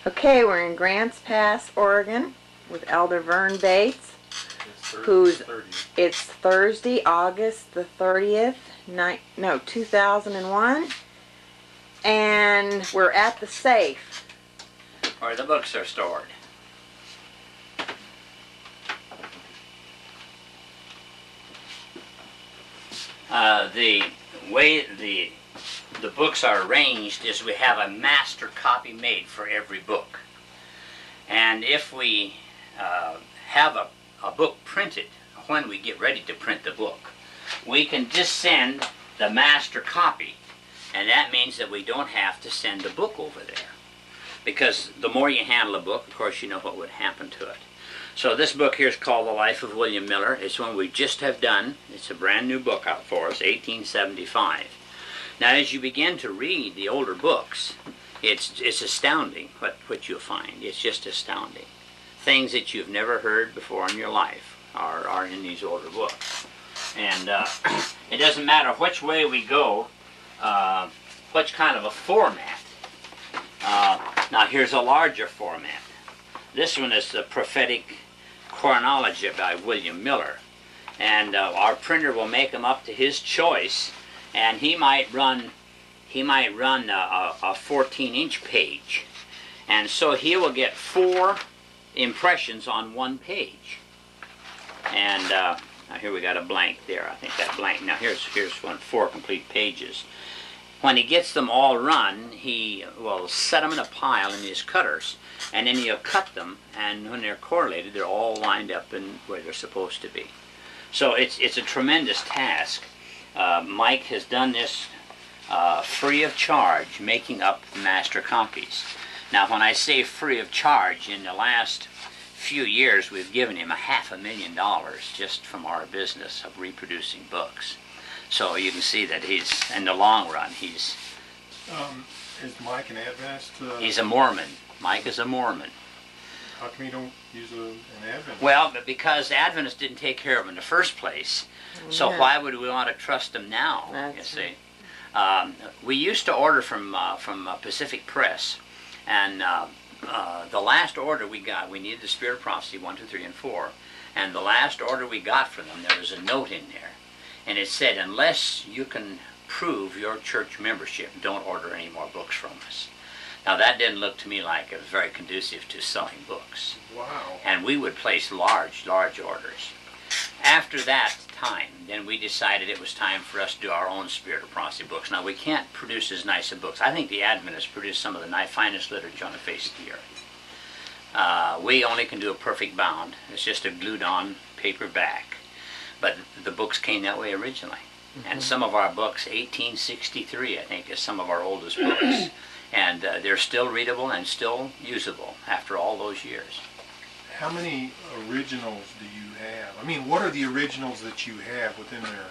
Okay, we're in Grants Pass, Oregon, with Elder Vern Bates, it's Thursday, August the 30th, 2001, and we're at the safe. Where the books are stored. The way the books are arranged is we have a master copy made for every book. And if we have a book printed, when we get ready to print the book, we can just send the master copy, and that means that we don't have to send the book over there. Because the more you handle a book, of course, you know what would happen to it. So this book here is called The Life of William Miller. It's one we just have done. It's a brand new book out for us, 1875. Now, as you begin to read the older books, it's astounding what you'll find. It's just astounding. Things that you've never heard before in your life are in these older books. And it doesn't matter which way we go, which kind of a format. Now, here's a larger format. This one is the Prophetic Chronology by William Miller. And our printer will make them up to his choice, and he might run a 14-inch page. And so he will get 4 impressions on one page. And now here we got a blank there. I think that blank. Now here's 4 complete pages. When he gets them all run, he will set them in a pile in his cutters, and then he'll cut them, and when they're correlated, they're all lined up in where they're supposed to be. So it's a tremendous task. Mike has done this free of charge, making up the master copies. Now, when I say free of charge, in the last few years, we've given him $500,000 just from our business of reproducing books. So you can see that he's, in the long run, he's... Is Mike an Adventist? He's a Mormon. Mike is a Mormon. How come you don't use an Adventist? Well, because Adventists didn't take care of him in the first place. So why would we want to trust him now, you see? We used to order from Pacific Press, and the last order we got, we needed the Spirit of Prophecy 1, 2, 3, and 4, and the last order we got from them, there was a note in there, and it said, unless you can prove your church membership, don't order any more books from us. Now that didn't look to me like it was very conducive to selling books. Wow. And we would place large orders. After that time, then we decided it was time for us to do our own Spirit of Prophecy books. Now, we can't produce as nice a books. I think the Adventists produce some of the finest literature on the face of the earth. We only can do a perfect bound. It's just a glued-on paper back. But the books came that way originally. Mm-hmm. And some of our books, 1863, I think, is some of our oldest books. And they're still readable and still usable after all those years. How many originals do you have? I mean, what are the originals that you have within there?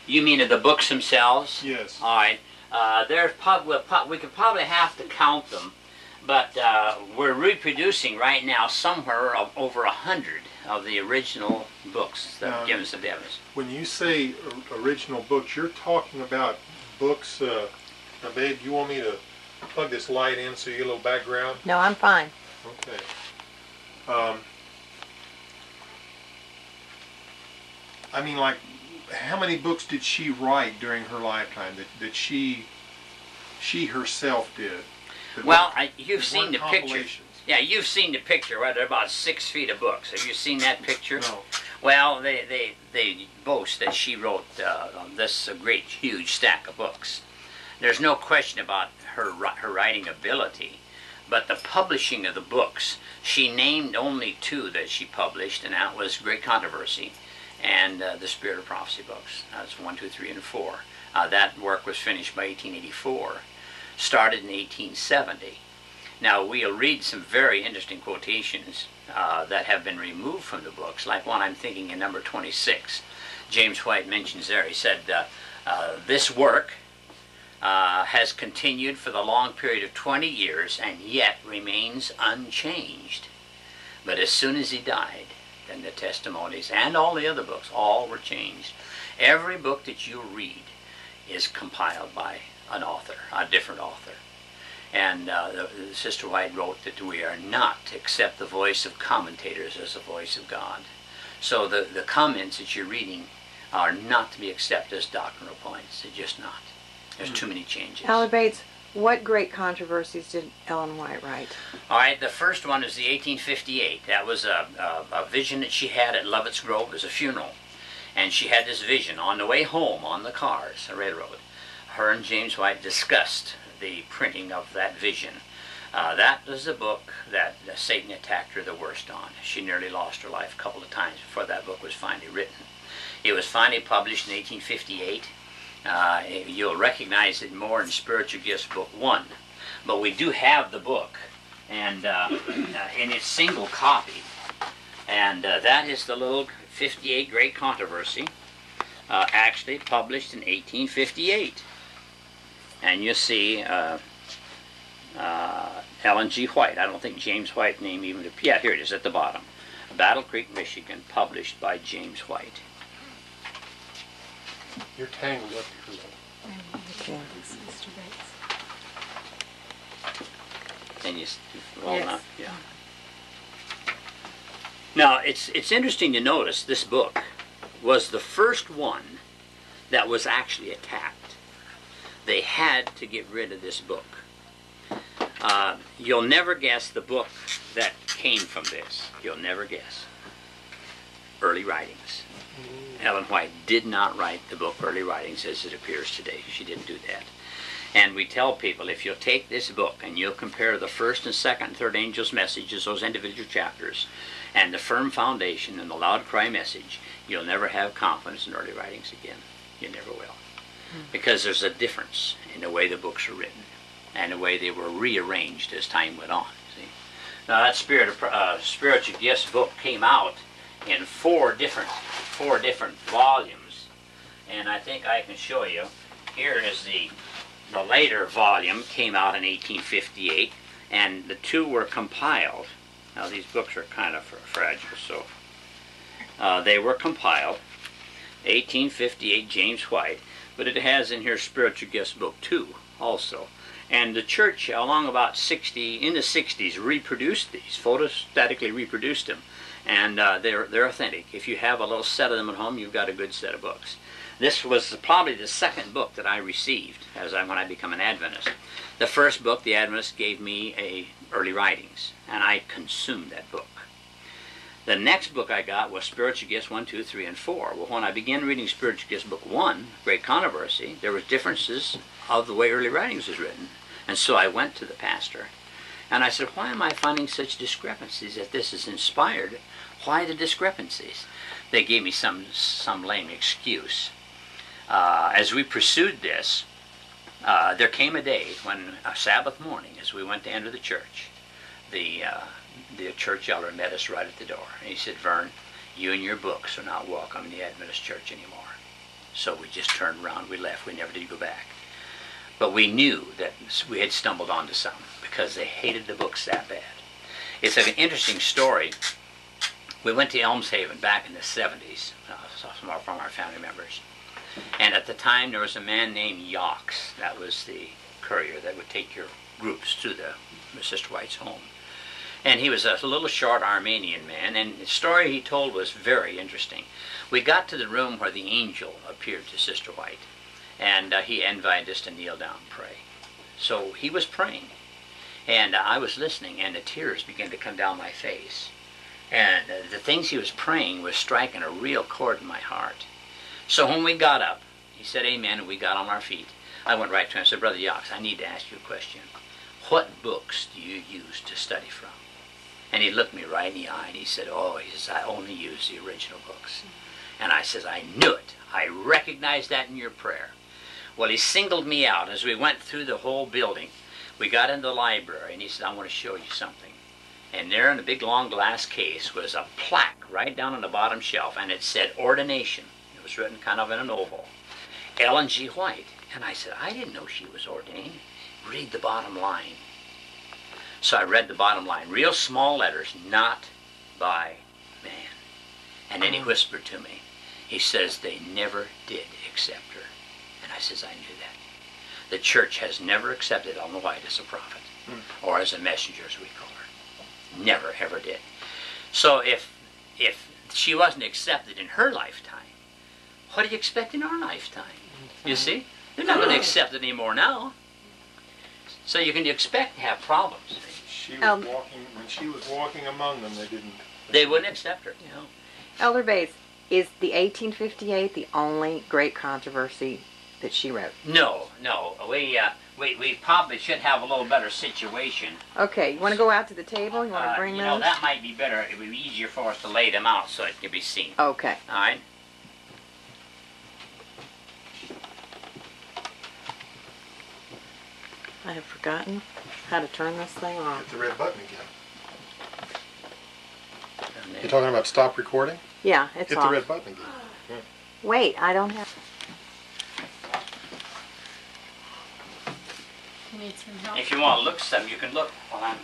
You mean of the books themselves? Yes. All right. We could probably have to count them, but we're reproducing right now somewhere over 100 of the original books that have given us the Adventists. When you say original books, you're talking about books. Now, babe, you want me to plug this light in so you get a little background? No, I'm fine. Okay. I mean, like, how many books did she write during her lifetime that she herself did? Well, you've seen the picture. Yeah, you've seen the picture, right? They're about 6 feet of books. Have you seen that picture? No. Well, they boast that she wrote this great, huge stack of books. There's no question about her writing ability, but the publishing of the books, she named only 2 that she published, and that was Great Controversy and the Spirit of Prophecy books. That's 1, 2, 3, and 4. That work was finished by 1884, started in 1870. Now, we'll read some very interesting quotations that have been removed from the books, like one I'm thinking in number 26. James White mentions there, he said, this work has continued for the long period of 20 years and yet remains unchanged. But as soon as he died, then the testimonies and all the other books, all were changed. Every book that you read is compiled by an author, a different author. And Sister White wrote that we are not to accept the voice of commentators as the voice of God. So the comments that you're reading are not to be accepted as doctrinal points. They're just not. There's too many changes. Elder Bates, what great controversies did Ellen White write? All right, the first one is the 1858. That was a vision that she had at Lovett's Grove as a funeral. And she had this vision on the way home on the cars, the railroad. Her and James White discussed the printing of that vision. That was the book that Satan attacked her the worst on. She nearly lost her life a couple of times before that book was finally written. It was finally published in 1858. You'll recognize it more in Spiritual Gifts Book 1. But we do have the book, and in its single copy. And that is the little 58 Great Controversy, actually published in 1858. And you see Ellen G. White. I don't think James White's name even... Yeah, here it is at the bottom. Battle Creek, Michigan, published by James White. You're tangled up here. Okay. And you well, Yes. not, yeah. Now, it's interesting to notice this book was the first one that was actually attacked. They had to get rid of this book. You'll never guess the book that came from this. You'll never guess. Early Writings. Ellen White did not write the book Early Writings as it appears today. She didn't do that. And we tell people, if you'll take this book and you'll compare the first and second and third angel's messages, those individual chapters, and the firm foundation and the loud cry message, you'll never have confidence in Early Writings again. You never will. Because there's a difference in the way the books are written and the way they were rearranged as time went on. See? Now that Spiritual Gifts book came out in four different volumes, and I think I can show you. Here is the later volume, came out in 1858, and the two were compiled. Now these books are kind of fragile, so they were compiled. 1858, James White, but it has in here Spiritual Gifts Book 2 also. And the church, along about in the 60s, reproduced these, photostatically reproduced them. And they're authentic. If you have a little set of them at home, you've got a good set of books. This was probably the second book that I received when I became an Adventist. The first book, the Adventists gave me Early Writings, and I consumed that book. The next book I got was Spiritual Gifts 1, 2, 3, and 4. Well, when I began reading Spiritual Gifts Book 1, Great Controversy, there were differences of the way Early Writings was written. And so I went to the pastor, and I said, why am I finding such discrepancies? If this is inspired, why the discrepancies? They gave me some lame excuse. As we pursued this, there came a day when, a Sabbath morning, as we went to enter the church, the church elder met us right at the door. And he said, Vern, you and your books are not welcome in the Adventist church anymore. So we just turned around, we left, we never did go back. But we knew that we had stumbled onto something because they hated the books that bad. It's an interesting story. We went to Elmshaven back in the 70s, from our family members. And at the time, there was a man named Yox. That was the courier that would take your groups to the Sister White's home. And he was a little short Armenian man, and the story he told was very interesting. We got to the room where the angel appeared to Sister White, and he invited us to kneel down and pray. So he was praying, and I was listening, and the tears began to come down my face. And the things he was praying was striking a real chord in my heart. So when we got up, he said amen, and we got on our feet. I went right to him and said, Brother Yox, I need to ask you a question. What books do you use to study from? And he looked me right in the eye, and he said, I only use the original books. And I says, I knew it. I recognized that in your prayer. Well, he singled me out. As we went through the whole building, we got into the library, and he said, I want to show you something. And there in a big long glass case was a plaque right down on the bottom shelf, and it said ordination. It was written kind of in an oval. Ellen G. White. And I said, I didn't know she was ordained. Read the bottom line. So I read the bottom line, real small letters, not by man. And then he whispered to me, he says, they never did accept her. And I says, I knew that. The church has never accepted Ellen White as a prophet, or as a messenger, as we call her. Never, ever did. So if she wasn't accepted in her lifetime, what do you expect in our lifetime? You see? They're not going to accept it anymore now. So you can expect to have problems. She was when she was walking among them, they wouldn't accept her. You know. Elder Bates, is the 1858 the only great controversy that she wrote? No. We probably should have a little better situation. Okay, you want to go out to the table? You want to bring those? You know, that might be better. It would be easier for us to lay them out so it can be seen. Okay. All right. I have forgotten how to turn this thing on. Hit the red button again. You're talking about stop recording? Yeah, it's Hit off. the red button again. Yeah. Wait, I don't have... You need some help? If you want to look some, you can look while I'm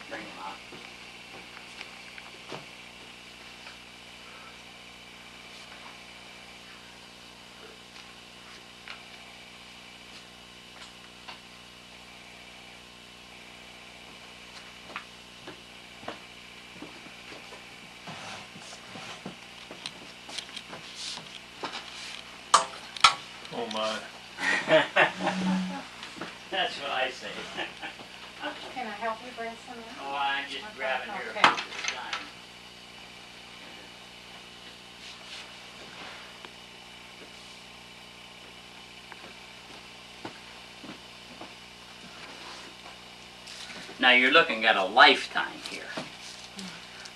bringing them out. Oh my. That's what I say. Can I help you bring some in? Oh, I'm just grabbing here Okay. at this time. Now you're looking at a lifetime here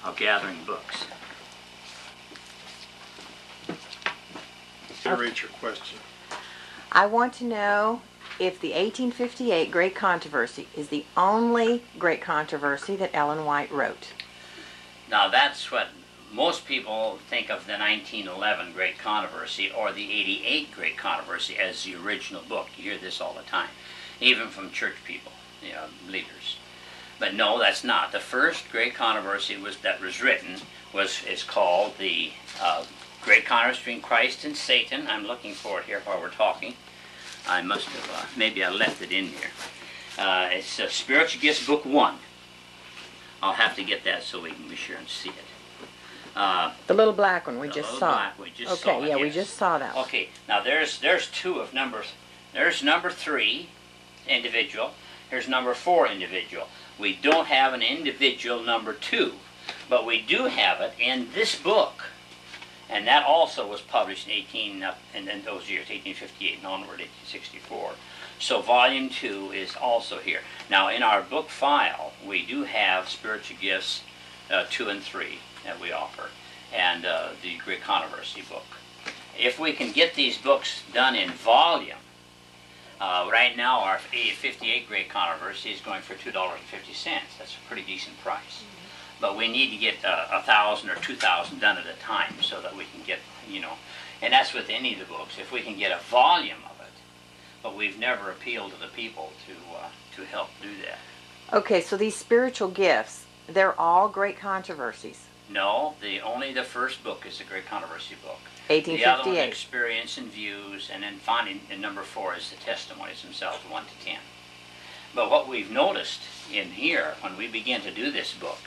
of gathering books. Iterate your question. I want to know if the 1858 Great Controversy is the only great controversy that Ellen White wrote. Now that's what most people think of the 1911 Great Controversy or the 88 Great Controversy as the original book. You hear this all the time, even from church people, leaders. But no, that's not. The first Great Controversy that was written is called the Great Controversy between Christ and Satan. I'm looking for it here while we're talking. I must have, maybe I left it in here. It's Spiritual Gifts, Book 1. I'll have to get that so we can be sure and see it. The little black one we just saw. Black, we just okay, saw it, yeah, yes. we just saw that one. Okay, now there's two of numbers. There's number 3, individual. Here's number 4, individual. We don't have an individual number 2, but we do have it in this book. And that also was published in those years, 1858 and onward, 1864. So volume 2 is also here. Now in our book file, we do have Spiritual Gifts 2 and 3 that we offer, and the Great Controversy book. If we can get these books done in volume, right now our 58 Great Controversy is going for $2.50. That's a pretty decent price. But we need to get 1,000 or 2,000 done at a time so that we can get, and that's with any of the books. If we can get a volume of it, but we've never appealed to the people to help do that. Okay, so these spiritual gifts, they're all great controversies. No, only the first book is a Great Controversy book. 1858. The other one, Experience and Views, and then finally in number 4 is the Testimonies themselves, 1 to 10. But what we've noticed in here, when we begin to do this book,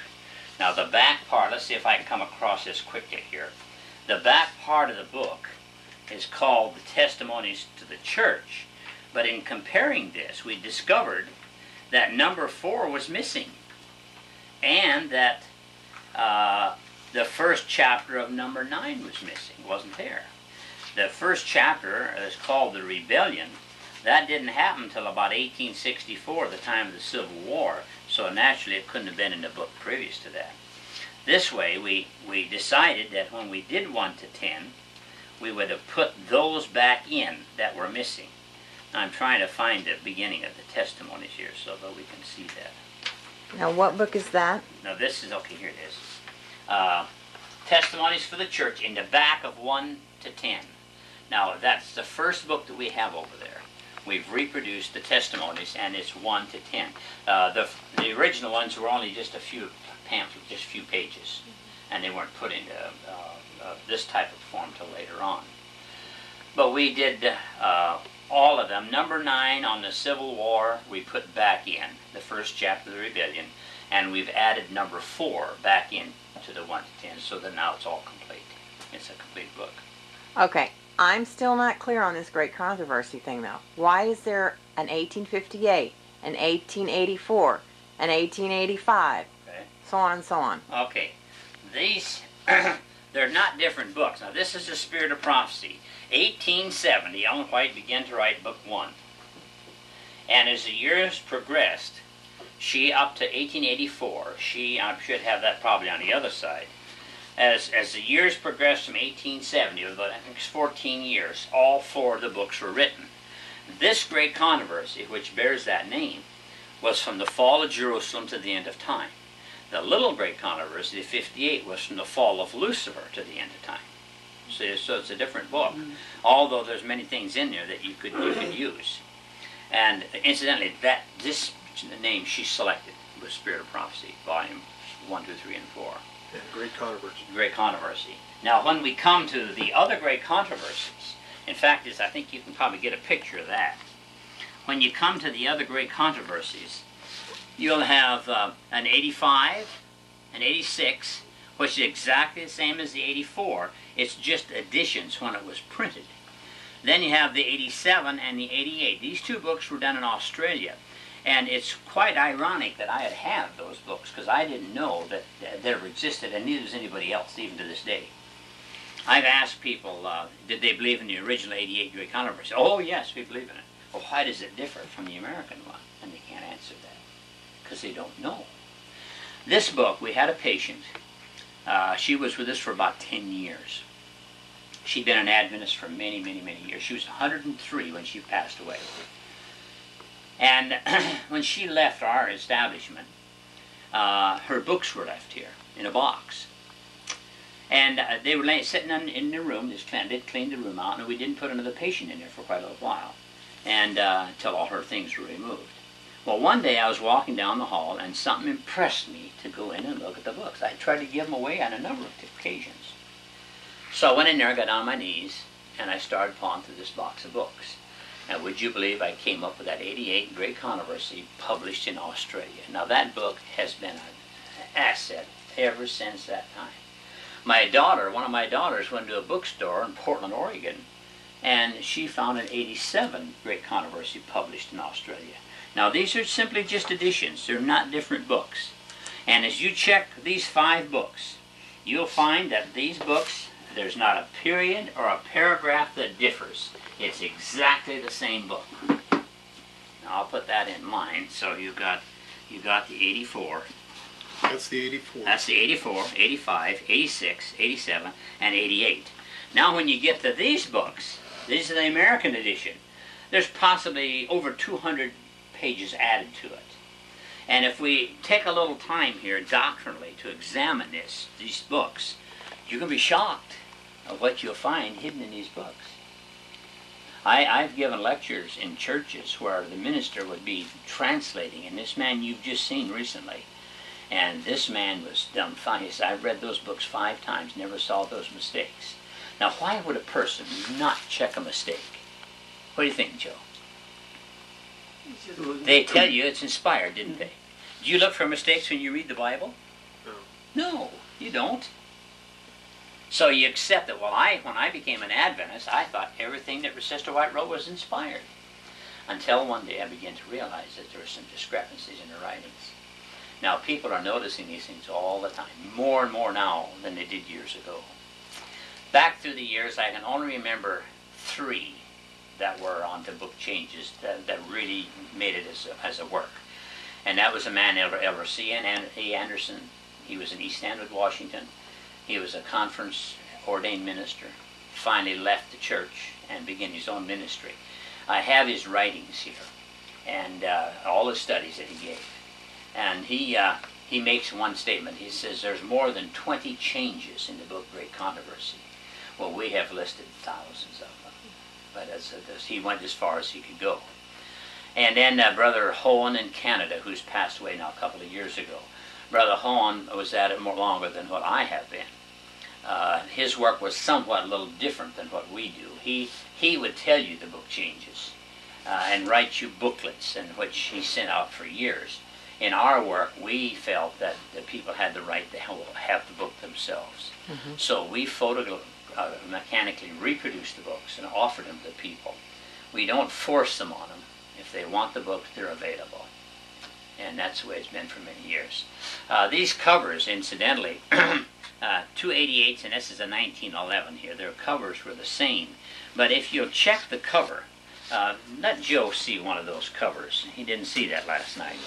now the back part, let's see if I can come across this quickly here. The back part of the book is called the Testimonies to the Church. But in comparing this, we discovered that number 4 was missing. And that the first chapter of number 9 was missing, wasn't there. The first chapter is called The Rebellion. That didn't happen until about 1864, the time of the Civil War, so naturally it couldn't have been in the book previous to that. This way, we decided that when we did 1 to 10, we would have put those back in that were missing. I'm trying to find the beginning of the testimonies here so that we can see that. Now, what book is that? Now this is, okay, here it is. Testimonies for the Church in the back of 1 to 10. Now, that's the first book that we have over there. We've reproduced the testimonies, and it's 1 to 10. The original ones were only just a few pamphlets, just a few pages, and they weren't put into this type of form till later on. But we did all of them. Number 9 on the Civil War we put back in, the first chapter of the Rebellion, and we've added number 4 back in to the 1 to 10, so that now it's all complete. It's a complete book. Okay, I'm still not clear on this great controversy thing, though. Why is there an 1858, an 1884, an 1885, Okay. so on and so on? Okay, these, they're not different books. Now this is the Spirit of Prophecy. 1870, Ellen White began to write book 1. And as the years progressed, she, up to 1884, I should have that probably on the other side. As the years progressed from 1870, about I think it's 14 years, all 4 of the books were written. This great controversy, which bears that name, was from the fall of Jerusalem to the end of time. The little great controversy, the 58, was from the fall of Lucifer to the end of time. So it's a different book, although there's many things in there that you could use. And incidentally, this name she selected was Spirit of Prophecy, volume 1, 2, 3, and 4. Yeah, great controversy. Great controversy. Now, when we come to the other great controversies, in fact, I think you can probably get a picture of that. When you come to the other great controversies, you'll have an 85, an 86, which is exactly the same as the 84. It's just additions when it was printed. Then you have the 87 and the 88. These 2 books were done in Australia. And it's quite ironic that I had those books, because I didn't know that they ever existed, and neither does anybody else, even to this day. I've asked people, did they believe in the original 88 Great Controversy? Oh, yes, we believe in it. Well, why does it differ from the American one? And they can't answer that, because they don't know. This book, we had a patient. She was with us for about 10 years. She'd been an Adventist for many, many, many years. She was 103 when she passed away. And when she left our establishment, her books were left here in a box. And they were sitting in the room. They'd cleaned the room out, and we didn't put another patient in there for quite a little while, and until all her things were removed. Well, one day I was walking down the hall, and something impressed me to go in and look at the books. I tried to give them away on a number of occasions. So I went in there, got on my knees, and I started pawing through this box of books. And would you believe I came up with that 88 Great Controversy published in Australia? Now that book has been an asset ever since that time. One of my daughters went to a bookstore in Portland, Oregon, and she found an 87 Great Controversy published in Australia. Now these are simply just editions. They're not different books. And as you check these 5 books, you'll find that these books, there's not a period or a paragraph that differs. It's exactly the same book. Now I'll put that in mind. So you got the 84. That's the 84. That's the 84, 85, 86, 87, and 88. Now when you get to these books, these are the American edition. There's possibly over 200 pages added to it. And if we take a little time here doctrinally to examine these books, you're going to be shocked at what you'll find hidden in these books. I've given lectures in churches where the minister would be translating, and this man you've just seen recently, and this man was dumbfounded. He said, I've read those books 5 times, never saw those mistakes. Now, why would a person not check a mistake? What do you think, Joe? They tell you it's inspired, didn't they? Do you look for mistakes when you read the Bible? No, you don't. So you accept that. Well, when I became an Adventist, I thought everything that Sister White wrote was inspired. Until one day I began to realize that there were some discrepancies in her writings. Now, people are noticing these things all the time, more and more now than they did years ago. Back through the years, I can only remember 3 that were onto book changes that really made it as a work. And that was a man, Elder C.N.A. Anderson. He was in East Andwood, Washington. He was a conference ordained minister. Finally left the church and began his own ministry. I have his writings here and all the studies that he gave. And he makes one statement. He says there's more than 20 changes in the book Great Controversy. Well, we have listed thousands of them. But he went as far as he could go. And then Brother Hohen in Canada, who's passed away now a couple of years ago. Brother Hohen was at it more longer than what I have been. His work was somewhat a little different than what we do. He would tell you the book changes. and write you booklets, in which he sent out for years. In our work, we felt that the people had the right to have the book themselves. So we mechanically reproduced the books and offered them to people. We don't force them on them. If they want the books, they're available. And that's the way it's been for many years. These covers, incidentally, 288s, and this is a 1911 here, their covers were the same. But if you'll check the cover, let Joe see one of those covers. He didn't see that last night.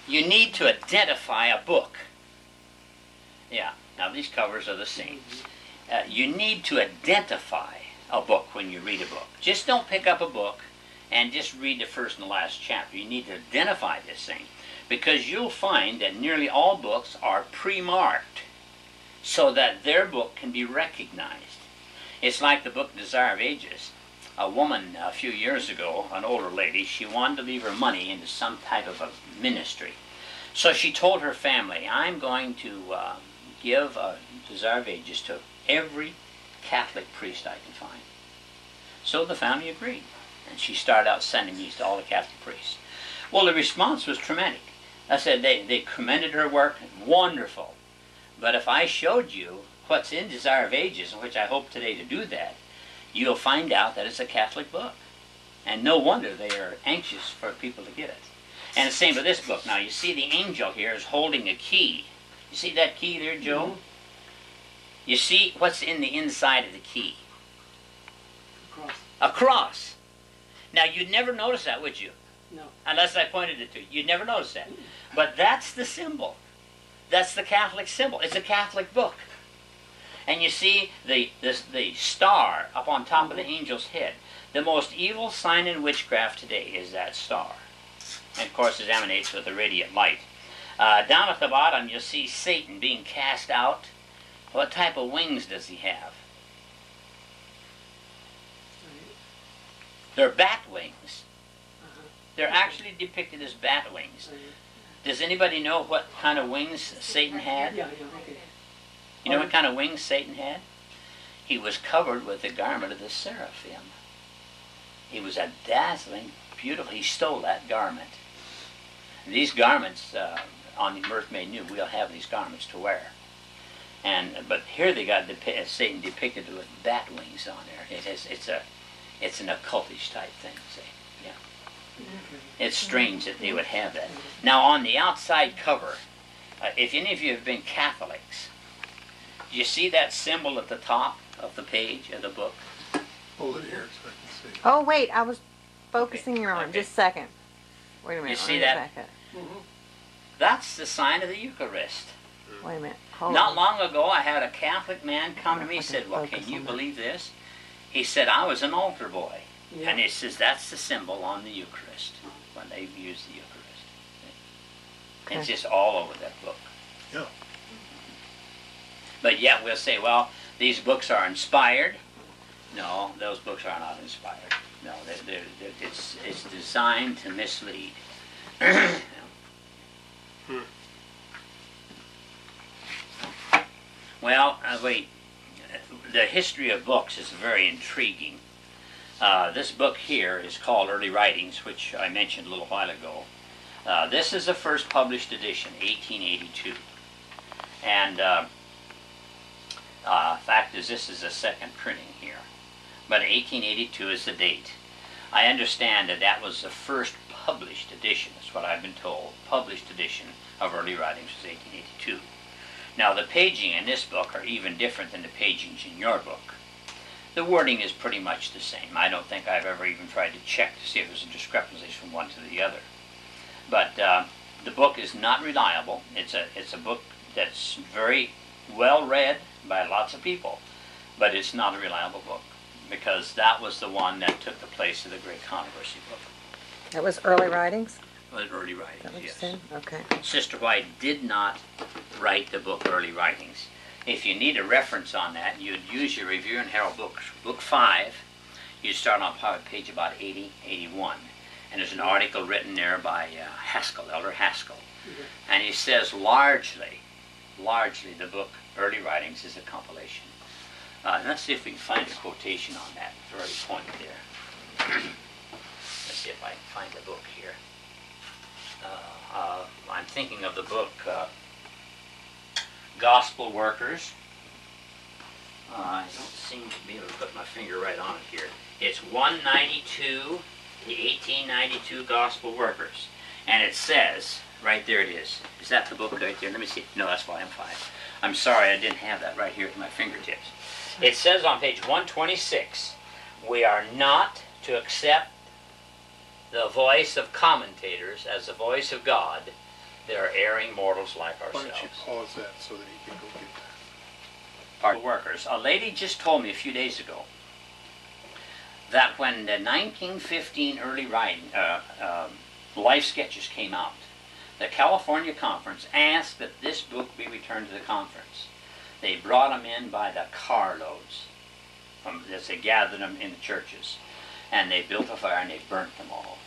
You need to identify a book. Yeah, now these covers are the same. You need to identify a book when you read a book. Just don't pick up a book and just read the first and the last chapter. You need to identify this thing, because you'll find that nearly all books are pre-marked so that their book can be recognized. It's like the book Desire of Ages. A woman a few years ago, an older lady, she wanted to leave her money into some type of a ministry. So she told her family, I'm going to give Desire of Ages to every Catholic priest I can find. So the family agreed, and she started out sending these to all the Catholic priests. Well, the response was traumatic. I said they commended her work, wonderful. But if I showed you what's in Desire of Ages, in which I hope today to do that, you'll find out that it's a Catholic book. And no wonder they are anxious for people to get it. And the same with this book. Now, you see the angel here is holding a key. You see that key there, Joe? Mm-hmm. You see what's in the inside of the key? A cross. Now, you'd never notice that, would you? No. Unless I pointed it to you. You'd never notice that. But that's the symbol. That's the Catholic symbol. It's a Catholic book. And you see the star up on top of the angel's head. The most evil sign in witchcraft today is that star. And of course it emanates with a radiant light. Down at the bottom you'll see Satan being cast out. What type of wings does he have? They're bat wings. They're actually depicted as bat wings. Does anybody know what kind of wings Satan had? Yeah, okay. You know what kind of wings Satan had? He was covered with the garment of the seraphim. He was a dazzling, beautiful, he stole that garment. And these garments, on the earth made new, we'll have these garments to wear. But here they got Satan depicted with bat wings on there. It's an occultish type thing, see? Yeah. It's strange that they would have that. Now on the outside cover, if any of you have been Catholics, you see that symbol at the top of the page of the book? Hold it here so I can see. Oh, wait, I was focusing you on. Okay. Just a second. Wait a minute. You see let me that? back up. That's the sign of the Eucharist. Wait a minute. Hold Not on. long ago, I had a Catholic man come to me and said, well, can you believe this? He said, I was an altar boy. Yeah. And he says, that's the symbol on the Eucharist, when they use the Eucharist. Okay. It's just all over that book. Yeah. But yet we'll say, well, these books are inspired. No, those books are not inspired. No, it's designed to mislead. Well, wait. The history of books is very intriguing. This book here is called Early Writings, which I mentioned a little while ago. This is the first published edition, 1882. And fact is, this is the second printing here. But 1882 is the date. I understand that was the first published edition, that's what I've been told. Published edition of Early Writings was 1882. Now the paging in this book are even different than the pagings in your book. The wording is pretty much the same. I don't think I've ever even tried to check to see if there's a discrepancy from one to the other. But the book is not reliable. It's a book that's very well read by lots of people, but it's not a reliable book, because that was the one that took the place of the Great Controversy book. That was Early Writings? Well, Early Writings, Is that what you yes. said? Okay. Sister White did not write the book Early Writings. If you need a reference on that, you'd use your Review and Herald book 5. You'd start on page about 80, 81. And there's an article written there by Haskell, Elder Haskell. Mm-hmm. And he says largely the book Early Writings is a compilation Let's see if we can find a quotation on that very point there. Let's see if I can find the book here. I'm thinking of the book Gospel Workers. I don't seem to be able to put my finger right on it here. It's 192, the 1892 Gospel Workers. And it says, right there it is. Is that the book right there? Let me see. No, that's volume 5. I'm sorry, I didn't have that right here at my fingertips. It says on page 126, we are not to accept the voice of commentators as the voice of God. They are erring mortals like ourselves. Why don't you pause that so that he can go get that? Part workers. A lady just told me a few days ago that when the 1915 early writing, life sketches came out, the California Conference asked that this book be returned to the conference. They brought them in by the carloads. As they gathered them in the churches. And they built a fire and they burnt them all.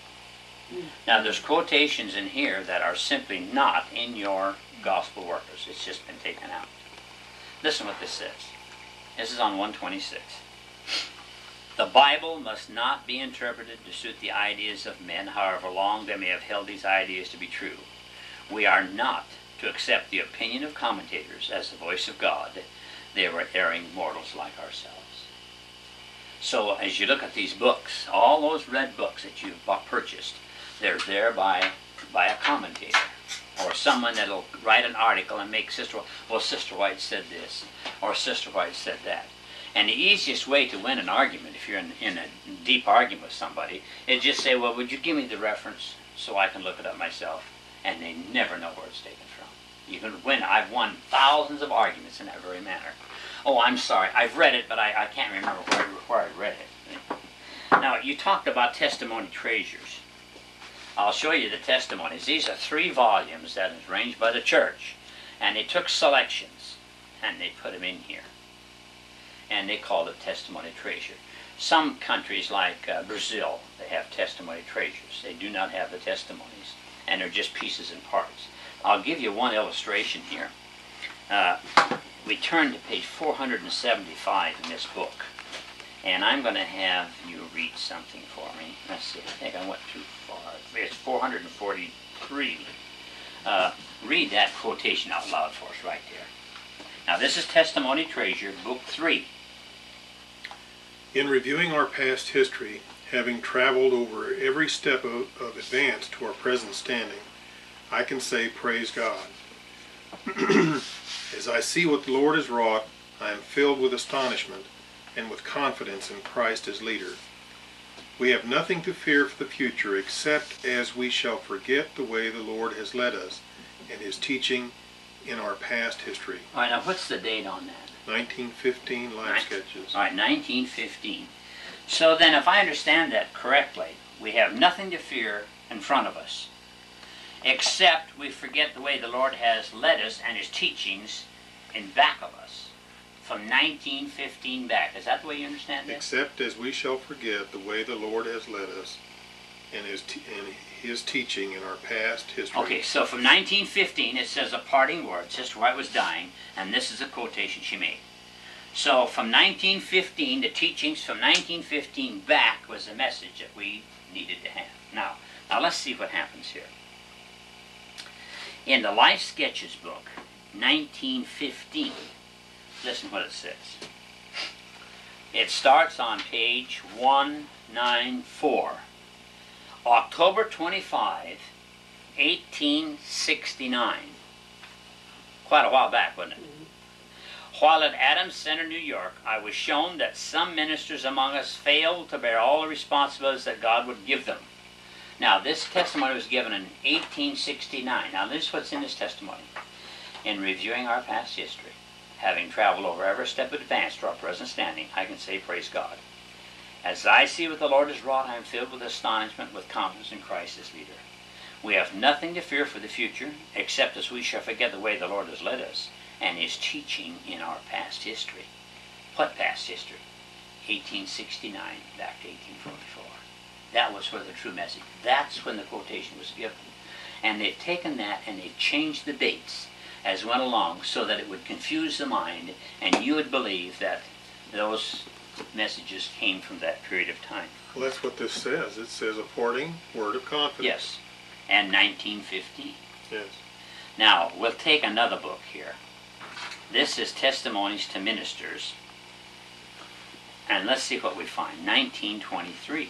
Now there's quotations in here that are simply not in your Gospel Workers. It's just been taken out. Listen what this says. This is on 126. The Bible must not be interpreted to suit the ideas of men, however long they may have held these ideas to be true. We are not to accept the opinion of commentators as the voice of God. They were erring mortals like ourselves. So as you look at these books, all those red books that you've purchased, they're there by a commentator or someone that'll write an article and make Sister White said this or Sister White said that. And the easiest way to win an argument, if you're in a deep argument with somebody, is just say, well, would you give me the reference so I can look it up myself? And they never know where it's taken from. You can win. I've won thousands of arguments in that very manner. Oh, I'm sorry. I've read it, but I can't remember where I read it. Now, you talked about testimony treasures. I'll show you the testimonies. These are 3 volumes that is arranged by the church. And they took selections, and they put them in here. And they called it testimony treasure. Some countries, like Brazil, they have testimony treasures. They do not have the testimonies, and they're just pieces and parts. I'll give you one illustration here. We turn to page 475 in this book, and I'm going to have you read something for me. Let's see, I think I went too far. It's 443. Read that quotation out loud for us right there. Now this is Testimony Treasure, Book 3. In reviewing our past history, having traveled over every step of advance to our present standing, I can say, praise God. As I see what the Lord has wrought, I am filled with astonishment and with confidence in Christ as leader. We have nothing to fear for the future except as we shall forget the way the Lord has led us and his teaching in our past history. All right, now what's the date on that? 1915 Life Sketches. All right, 1915. So then if I understand that correctly, we have nothing to fear in front of us, except we forget the way the Lord has led us and his teachings in back of us, from 1915 back. Is that the way you understand that? Except as we shall forget the way the Lord has led us and his teaching in our past history. Okay, so from 1915 it says a parting word. Sister White was dying, and this is a quotation she made. So from 1915, the teachings from 1915 back was the message that we needed to have. Now let's see what happens here. In the Life Sketches book, 1915, listen what it says. It starts on page 194. October 25, 1869. Quite a while back, wasn't it? While at Adams Center, New York, I was shown that some ministers among us failed to bear all the responsibilities that God would give them. Now, this testimony was given in 1869. Now, this is what's in this testimony. In reviewing our past history, having traveled over every step of advance to our present standing, I can say, praise God. As I see what the Lord has wrought, I am filled with astonishment, with confidence in Christ as leader. We have nothing to fear for the future, except as we shall forget the way the Lord has led us, and his teaching in our past history. What past history? 1869 back to 1844. That was where the true message. That's when the quotation was given. And they've taken that and they've changed the dates as went along so that it would confuse the mind and you would believe that those messages came from that period of time. Well, that's what this says. It says a parting word of confidence. Yes, and 1915. Yes. Now, we'll take another book here. This is Testimonies to Ministers. And let's see what we find. 1923.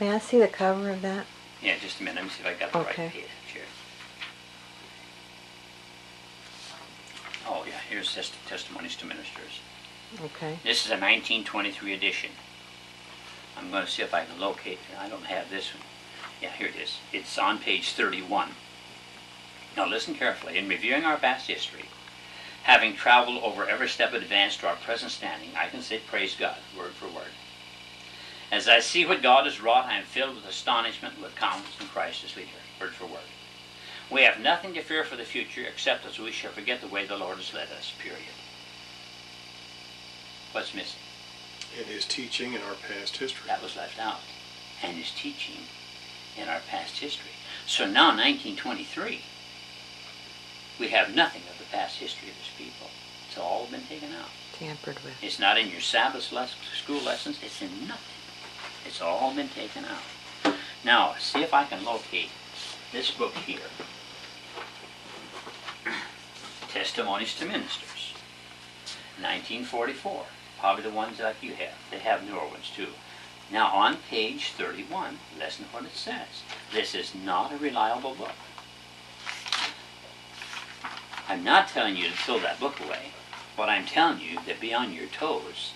May I see the cover of that? Yeah, just a minute. Let me see if I got the Okay. right page here. Oh, yeah, here's Testimonies to Ministers. Okay. This is a 1923 edition. I'm going to see if I can locate it. I don't have this one. Yeah, here it is. It's on page 31. Now listen carefully. In reviewing our past history, having traveled over every step advanced to our present standing, I can say praise God, word for word. As I see what God has wrought, I am filled with astonishment and with confidence in Christ as leader, word for word. We have nothing to fear for the future except as we shall forget the way the Lord has led us, period. What's missing? And his teaching in our past history. That was left out. And his teaching in our past history. So now, 1923, we have nothing of the past history of his people. It's all been taken out. Tampered with. It's not in your Sabbath school lessons. It's in nothing. It's all been taken out. Now, see if I can locate this book here. Testimonies to Ministers. 1944. Probably the ones that you have. They have newer ones too. Now on page 31, listen to what it says. This is not a reliable book. I'm not telling you to throw that book away, but I'm telling you to be on your toes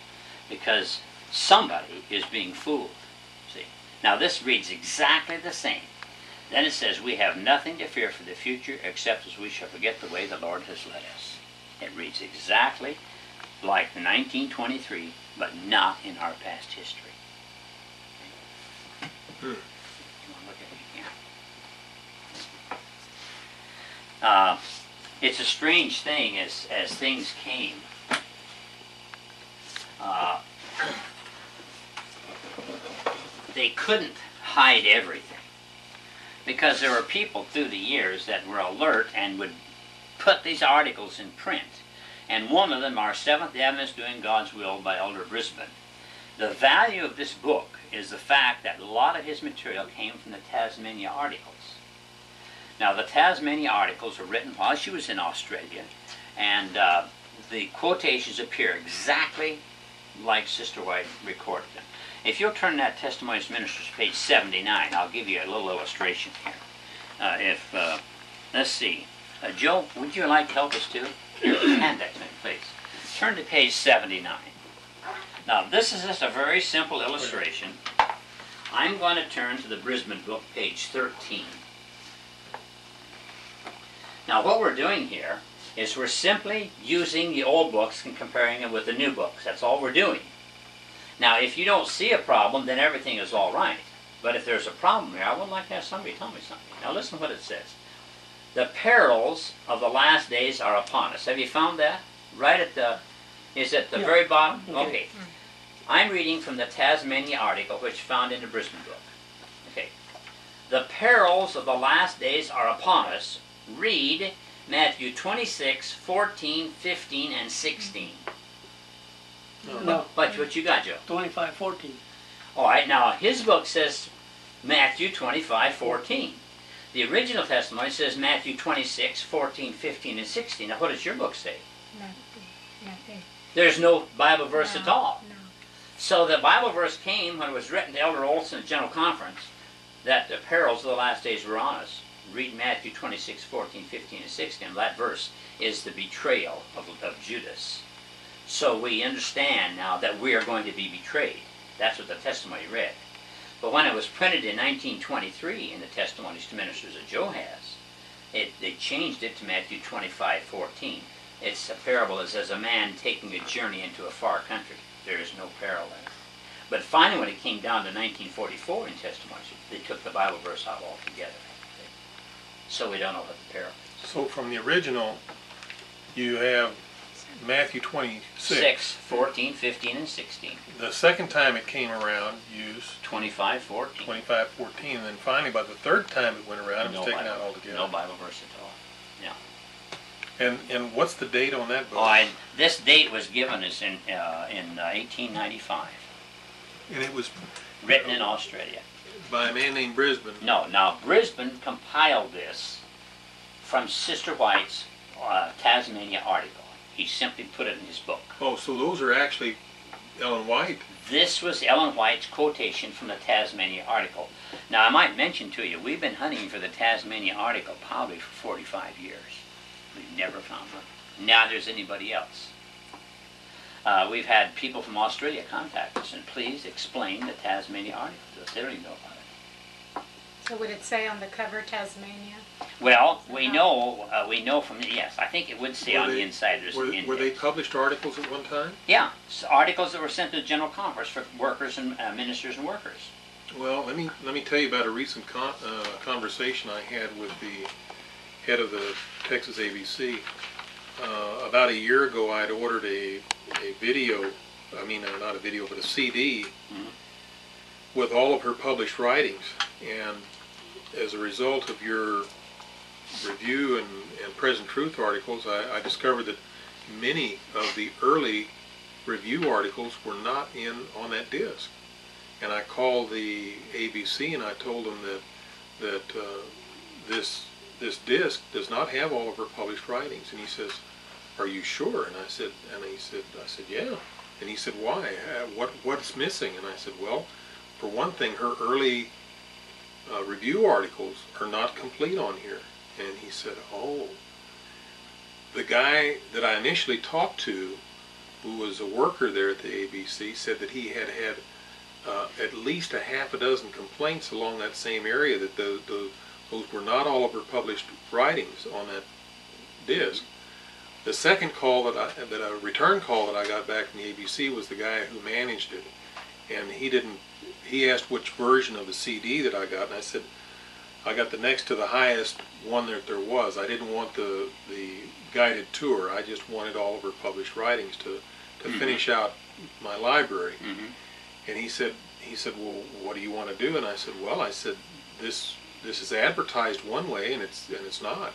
because somebody is being fooled. See? Now this reads exactly the same. Then it says, we have nothing to fear for the future except as we shall forget the way the Lord has led us. It reads exactly like 1923, but not in our past history. You want to look at it again? It's a strange thing as things came. They couldn't hide everything because there were people through the years that were alert and would put these articles in print. And one of them are Seventh Day Adventists Doing God's Will by Elder Brisbane. The value of this book is the fact that a lot of his material came from the Tasmania articles. Now the Tasmania articles were written while she was in Australia, and the quotations appear exactly like Sister White recorded them. If you'll turn that Testimonies to Ministers, page 79, I'll give you a little illustration here. Let's see. Joe, would you like to help us too? Here, hand that to me, please. Turn to page 79. Now, this is just a very simple illustration. I'm going to turn to the Brisbane book, page 13. Now, what we're doing here is we're simply using the old books and comparing them with the new books. That's all we're doing. Now, if you don't see a problem, then everything is all right. But if there's a problem here, I would like to have somebody tell me something. Now, listen to what it says. The perils of the last days are upon us. Have you found that? Right at the, is it the very bottom? Okay. I'm reading from the Tasmania article, which is found in the Brisbane book. Okay. The perils of the last days are upon us. Read Matthew 26, 14, 15, and 16. No. What you got, Joe? 25:14. All right, now his book says Matthew 25, 14. The original testimony says Matthew 26, 14, 15, and 16. Now what does your book say? Nothing. There's no Bible verse at all. No. So the Bible verse came when it was written to Elder Olson at General Conference that the perils of the last days were on us. Read Matthew 26, 14, 15, and 16. That verse is the betrayal of Judas. So we understand now that we are going to be betrayed. That's what the testimony read. But when it was printed in 1923 in the Testimonies to Ministers that Joe has, they changed it to Matthew 25, 14. It's a parable that says a man taking a journey into a far country. There is no peril in it. But finally, when it came down to 1944 in Testimonies, they took the Bible verse out altogether. So we don't know what the peril is. So from the original, you have Matthew 26. 6, 14, 15, and 16. The second time it came around, used 25, 14. 25, 14, and then finally by the third time it went around, it was taken Bible, out altogether. No Bible verse at all. Yeah. And what's the date on that book? This date was given us in 1895, And it was written in Australia. by a man named Brisbane. No, now Brisbane compiled this from Sister White's Tasmania article. He simply put it in his book. Oh, so those are actually Ellen White. This was Ellen White's quotation from the Tasmania article. Now I might mention to you, we've been hunting for the Tasmania article probably for 45 years. We've never found one. Neither has anybody else. We've had people from Australia contact us and please explain the Tasmania article to us. They don't even know about it. So would it say on the cover Tasmania? Well, we know from, yes, I think it would say on the inside. There's an Were they index. published articles at one time? Yeah, articles that were sent to the General Conference for workers and ministers and workers. Well, let me tell you about a recent conversation I had with the head of the Texas ABC. About a year ago, I'd ordered a video, not a video, but a CD with all of her published writings. And as a result of your review and present truth articles, I discovered that many of the early review articles were not on that disc. And I called the ABC and I told them that this disc does not have all of her published writings. And he says, "Are you sure?" And I said, "Yeah." And he said, "Why? What's missing?" And I said, "Well, for one thing, her early review articles are not complete on here." And he said, "Oh." The guy that I initially talked to, who was a worker there at the ABC, said that he had at least a half a dozen complaints along that same area, that those were not all of her published writings on that disc. The second call a return call that I got back from the ABC was the guy who managed it, and he asked which version of the CD that I got, and I said I got the next to the highest one that there was. I didn't want the guided tour. I just wanted all of her published writings to finish out my library. And he said, "Well, what do you want to do?" And I said, "This is advertised one way, and it's not.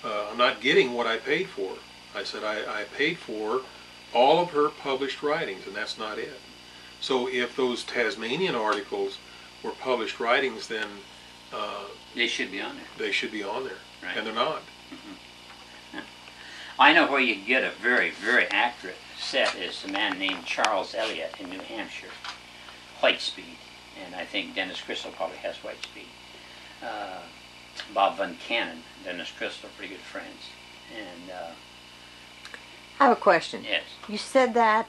I'm not getting what I paid for." I said, I paid for all of her published writings, and that's not it. So if those Tasmanian articles were published writings, then They should be on there. they should be on there, Right. and they're not. I know where you can get a very, very accurate set is a man named Charles Elliott in New Hampshire, White Speed, and I think Dennis Crystal probably has White Speed. Bob Van Cannon, Dennis Crystal, pretty good friends, and I have a question. yes, You said that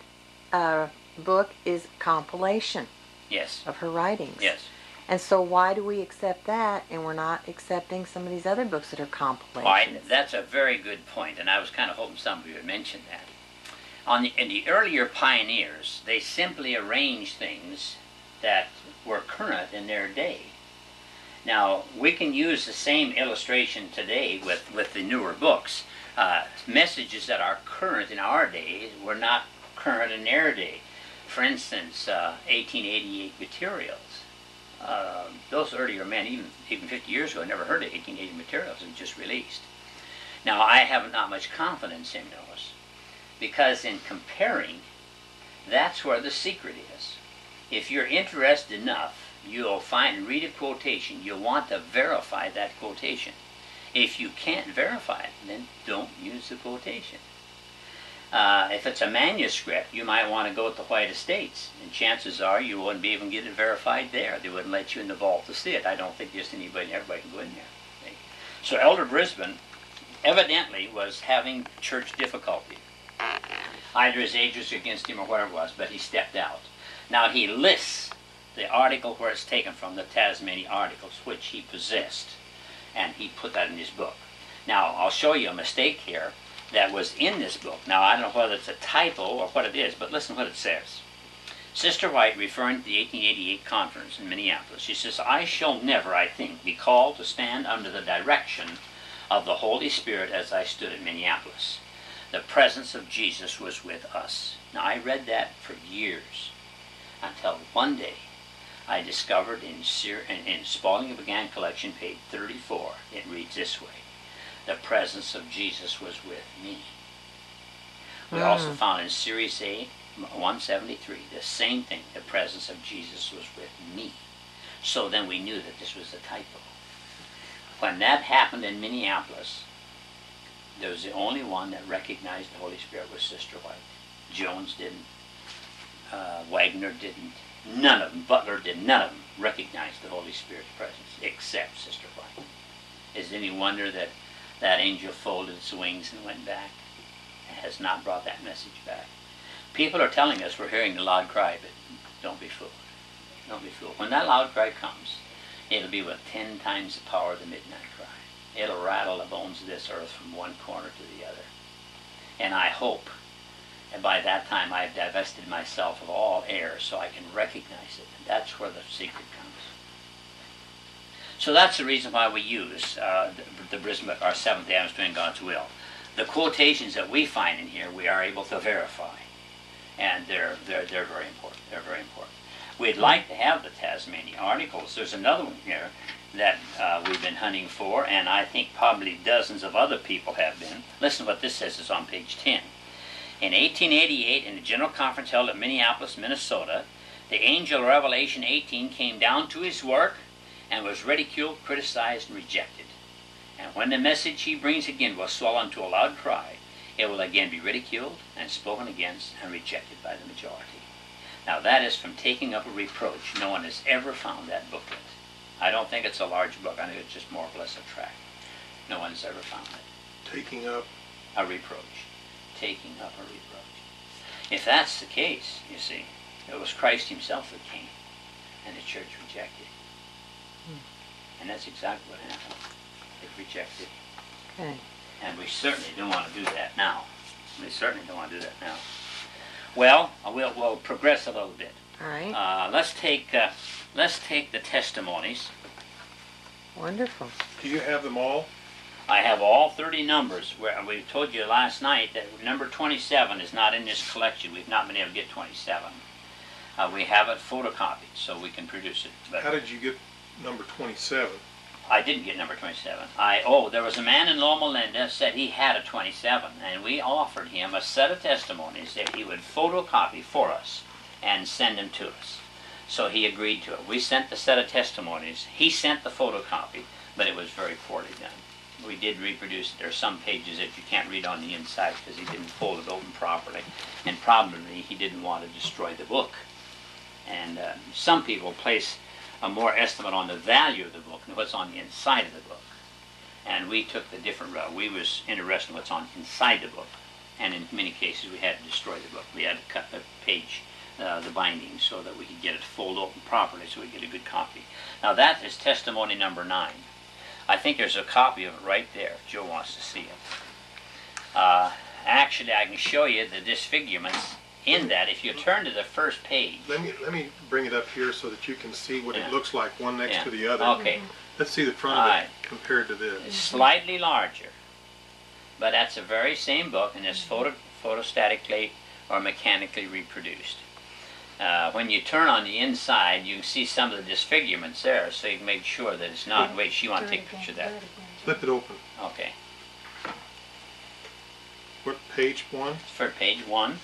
book is compilation yes, of her writings. yes. And so why do we accept that and we're not accepting some of these other books that are compilations? That's a very good point, and I was kind of hoping somebody would mention that. In the earlier pioneers, they simply arranged things that were current in their day. Now, we can use the same illustration today with the newer books. Messages that are current in our day were not current in their day. For instance, 1888 materials. Those earlier men, even 50 years ago, never heard of 1880 materials. It was just released. Now, I have not much confidence in those, because in comparing, that's where the secret is. If you're interested enough, you'll read a quotation, you'll want to verify that quotation. If you can't verify it, then don't use the quotation. If it's a manuscript, you might want to go with the White Estates, and chances are you wouldn't be able to get it verified there. They wouldn't let you in the vault to see it. I don't think just everybody can go in there. So Elder Brisbane evidently was having church difficulty. Either his age was against him or whatever it was, but he stepped out. Now he lists the article where it's taken from, the Tasmania articles, which he possessed, and he put that in his book. Now I'll show you a mistake here that was in this book. Now I don't know whether it's a typo or what it is, but listen what it says. Sister White, referring to the 1888 conference in Minneapolis, she says, "I shall never, I think, be called to stand under the direction of the Holy Spirit as I stood in Minneapolis. The presence of Jesus was with us." Now I read that for years, until one day I discovered in Spalding and Began collection, page 34, it reads this way. the presence of Jesus was with me. We also found in Series A, 173, the same thing, the presence of Jesus was with me. So then we knew that this was a typo. When that happened in Minneapolis, there was the only one that recognized the Holy Spirit was Sister White. Jones didn't. Wagner didn't. None of them, Butler did, none of them recognized the Holy Spirit's presence except Sister White. Is it any wonder that that angel folded its wings and went back? It has not brought that message back. People are telling us we're hearing the loud cry, but don't be fooled. Don't be fooled. When that loud cry comes, it'll be with 10 times the power of the midnight cry. It'll rattle the bones of this earth from one corner to the other. And I hope that by that time I've divested myself of all error so I can recognize it. And that's where the secret comes. So that's the reason why we use the Brisbane, our Seventh Day Adventists doing God's will. The quotations that we find in here, we are able to verify. And they're very important. They're very important. We'd like to have the Tasmania articles. There's another one here that we've been hunting for, and I think probably dozens of other people have been. Listen to what this says. It's on page 10. In 1888, in a general conference held at Minneapolis, Minnesota, the angel of Revelation 18 came down to his work and was ridiculed, criticized, and rejected. And when the message he brings again will swell unto a loud cry, it will again be ridiculed and spoken against and rejected by the majority. Now that is from Taking Up a Reproach. No one has ever found that booklet. I don't think it's a large book. I think it's just more or less a tract. No one has ever found it. Taking Up a Reproach. Taking Up a Reproach. If that's the case, you see, it was Christ himself that came, and the church rejected. And that's exactly what happened. It rejected. Okay. And we certainly don't want to do that now. We certainly don't want to do that now. Well, we'll progress a little bit. All right. Let's take the testimonies. Wonderful. Do you have them all? I have all 30 numbers. We told you last night that number 27 is not in this collection. We've not been able to get 27. We have it photocopied, so we can produce it. But how did you get number 27? I didn't get number 27. There was a man in Loma Linda said he had a 27, and we offered him a set of testimonies that he would photocopy for us and send them to us. So he agreed to it. We sent the set of testimonies. He sent the photocopy, but it was very poorly done. We did reproduce it. There are some pages that you can't read on the inside because he didn't fold it open properly, and probably he didn't want to destroy the book. And some people place a more estimate on the value of the book than what's on the inside of the book. And we took the different route. We was interested in what's on inside the book. And in many cases we had to destroy the book. We had to cut the page, the binding, so that we could get it folded open properly so we get a good copy. Now that is testimony number 9. I think there's a copy of it right there if Joe wants to see it. Actually, I can show you the disfigurements in that. If you turn to the first page. Let me bring it up here so that you can see what it looks like, one next to the other. Okay. Let's see the front of it compared to this. It's slightly larger, but that's the very same book, and it's photostatically or mechanically reproduced. When you turn on the inside, you can see some of the disfigurements there, so you can make sure that it's not. Wait, you want to take a picture of that? Flip it open. Okay. What, page 1? For page 1.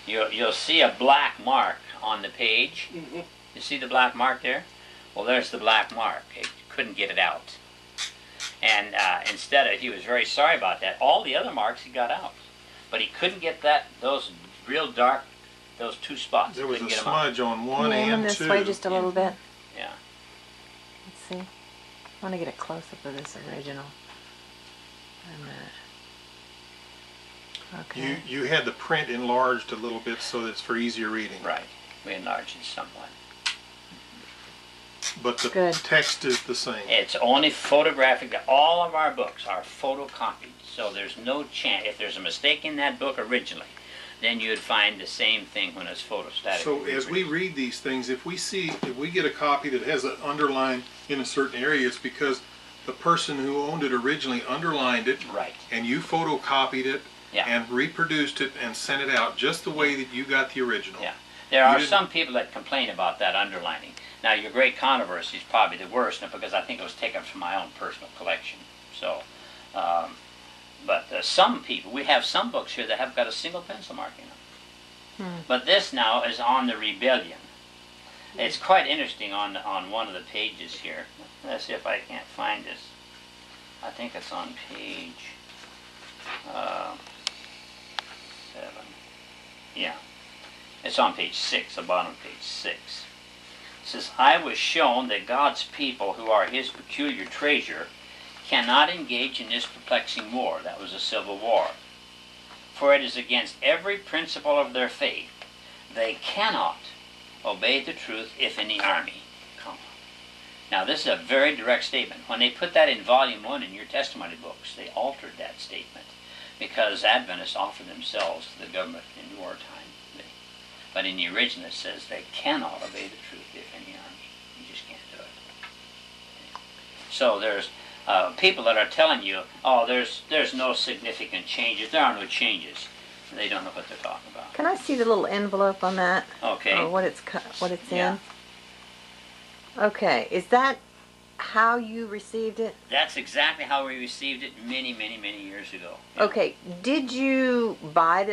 You'll see a black mark on the page. Mm-hmm. You see the black mark there? Well, there's the black mark. It couldn't get it out. And instead of, he was very sorry about that. All the other marks he got out. But he couldn't get those real dark, those 2 spots. There was a Couldn't get 'em smudge on 1 Can you aim and 2. this way just a little bit? Yeah. Let's see. I want to get a close-up of this original. Wait a minute. Okay. You had the print enlarged a little bit so that it's for easier reading. Right. We enlarged it somewhat. But the Good. text is the same. It's only photographic. All of our books are photocopied, so there's no chance. If there's a mistake in that book originally, then you'd find the same thing when it's photostatic. So as we read these things, if we get a copy that has an underline in a certain area, it's because the person who owned it originally underlined it, Right. and you photocopied it, Yeah. and reproduced it and sent it out just the way that you got the original. Yeah. There are some people that complain about that underlining. Now, your Great Controversy is probably the worst, because I think it was taken from my own personal collection. So, But some people, we have some books here that have got a single pencil mark in them. But this now is on the rebellion. It's quite interesting on one of the pages here. Let's see if I can't find this. I think it's on page 7. Yeah. It's on page 6, the bottom of page 6. It says, I was shown that God's people, who are his peculiar treasure, cannot engage in this perplexing war. That was a civil war. For it is against every principle of their faith. They cannot obey the truth if in the army. Now this is a very direct statement. When they put that in volume 1 in your testimony books, they altered that statement because Adventists offer themselves to the government in wartime. But in the original it says they cannot obey the truth if in the army. You just can't do it. So there's people that are telling you, oh, there's no significant changes. There are no changes. They don't know what they're talking about. Can I see the little envelope on that? Okay. Or what it's Yeah. in? Okay. Is that how you received it? That's exactly how we received it many, many, many years ago. Yeah. Okay. Did you buy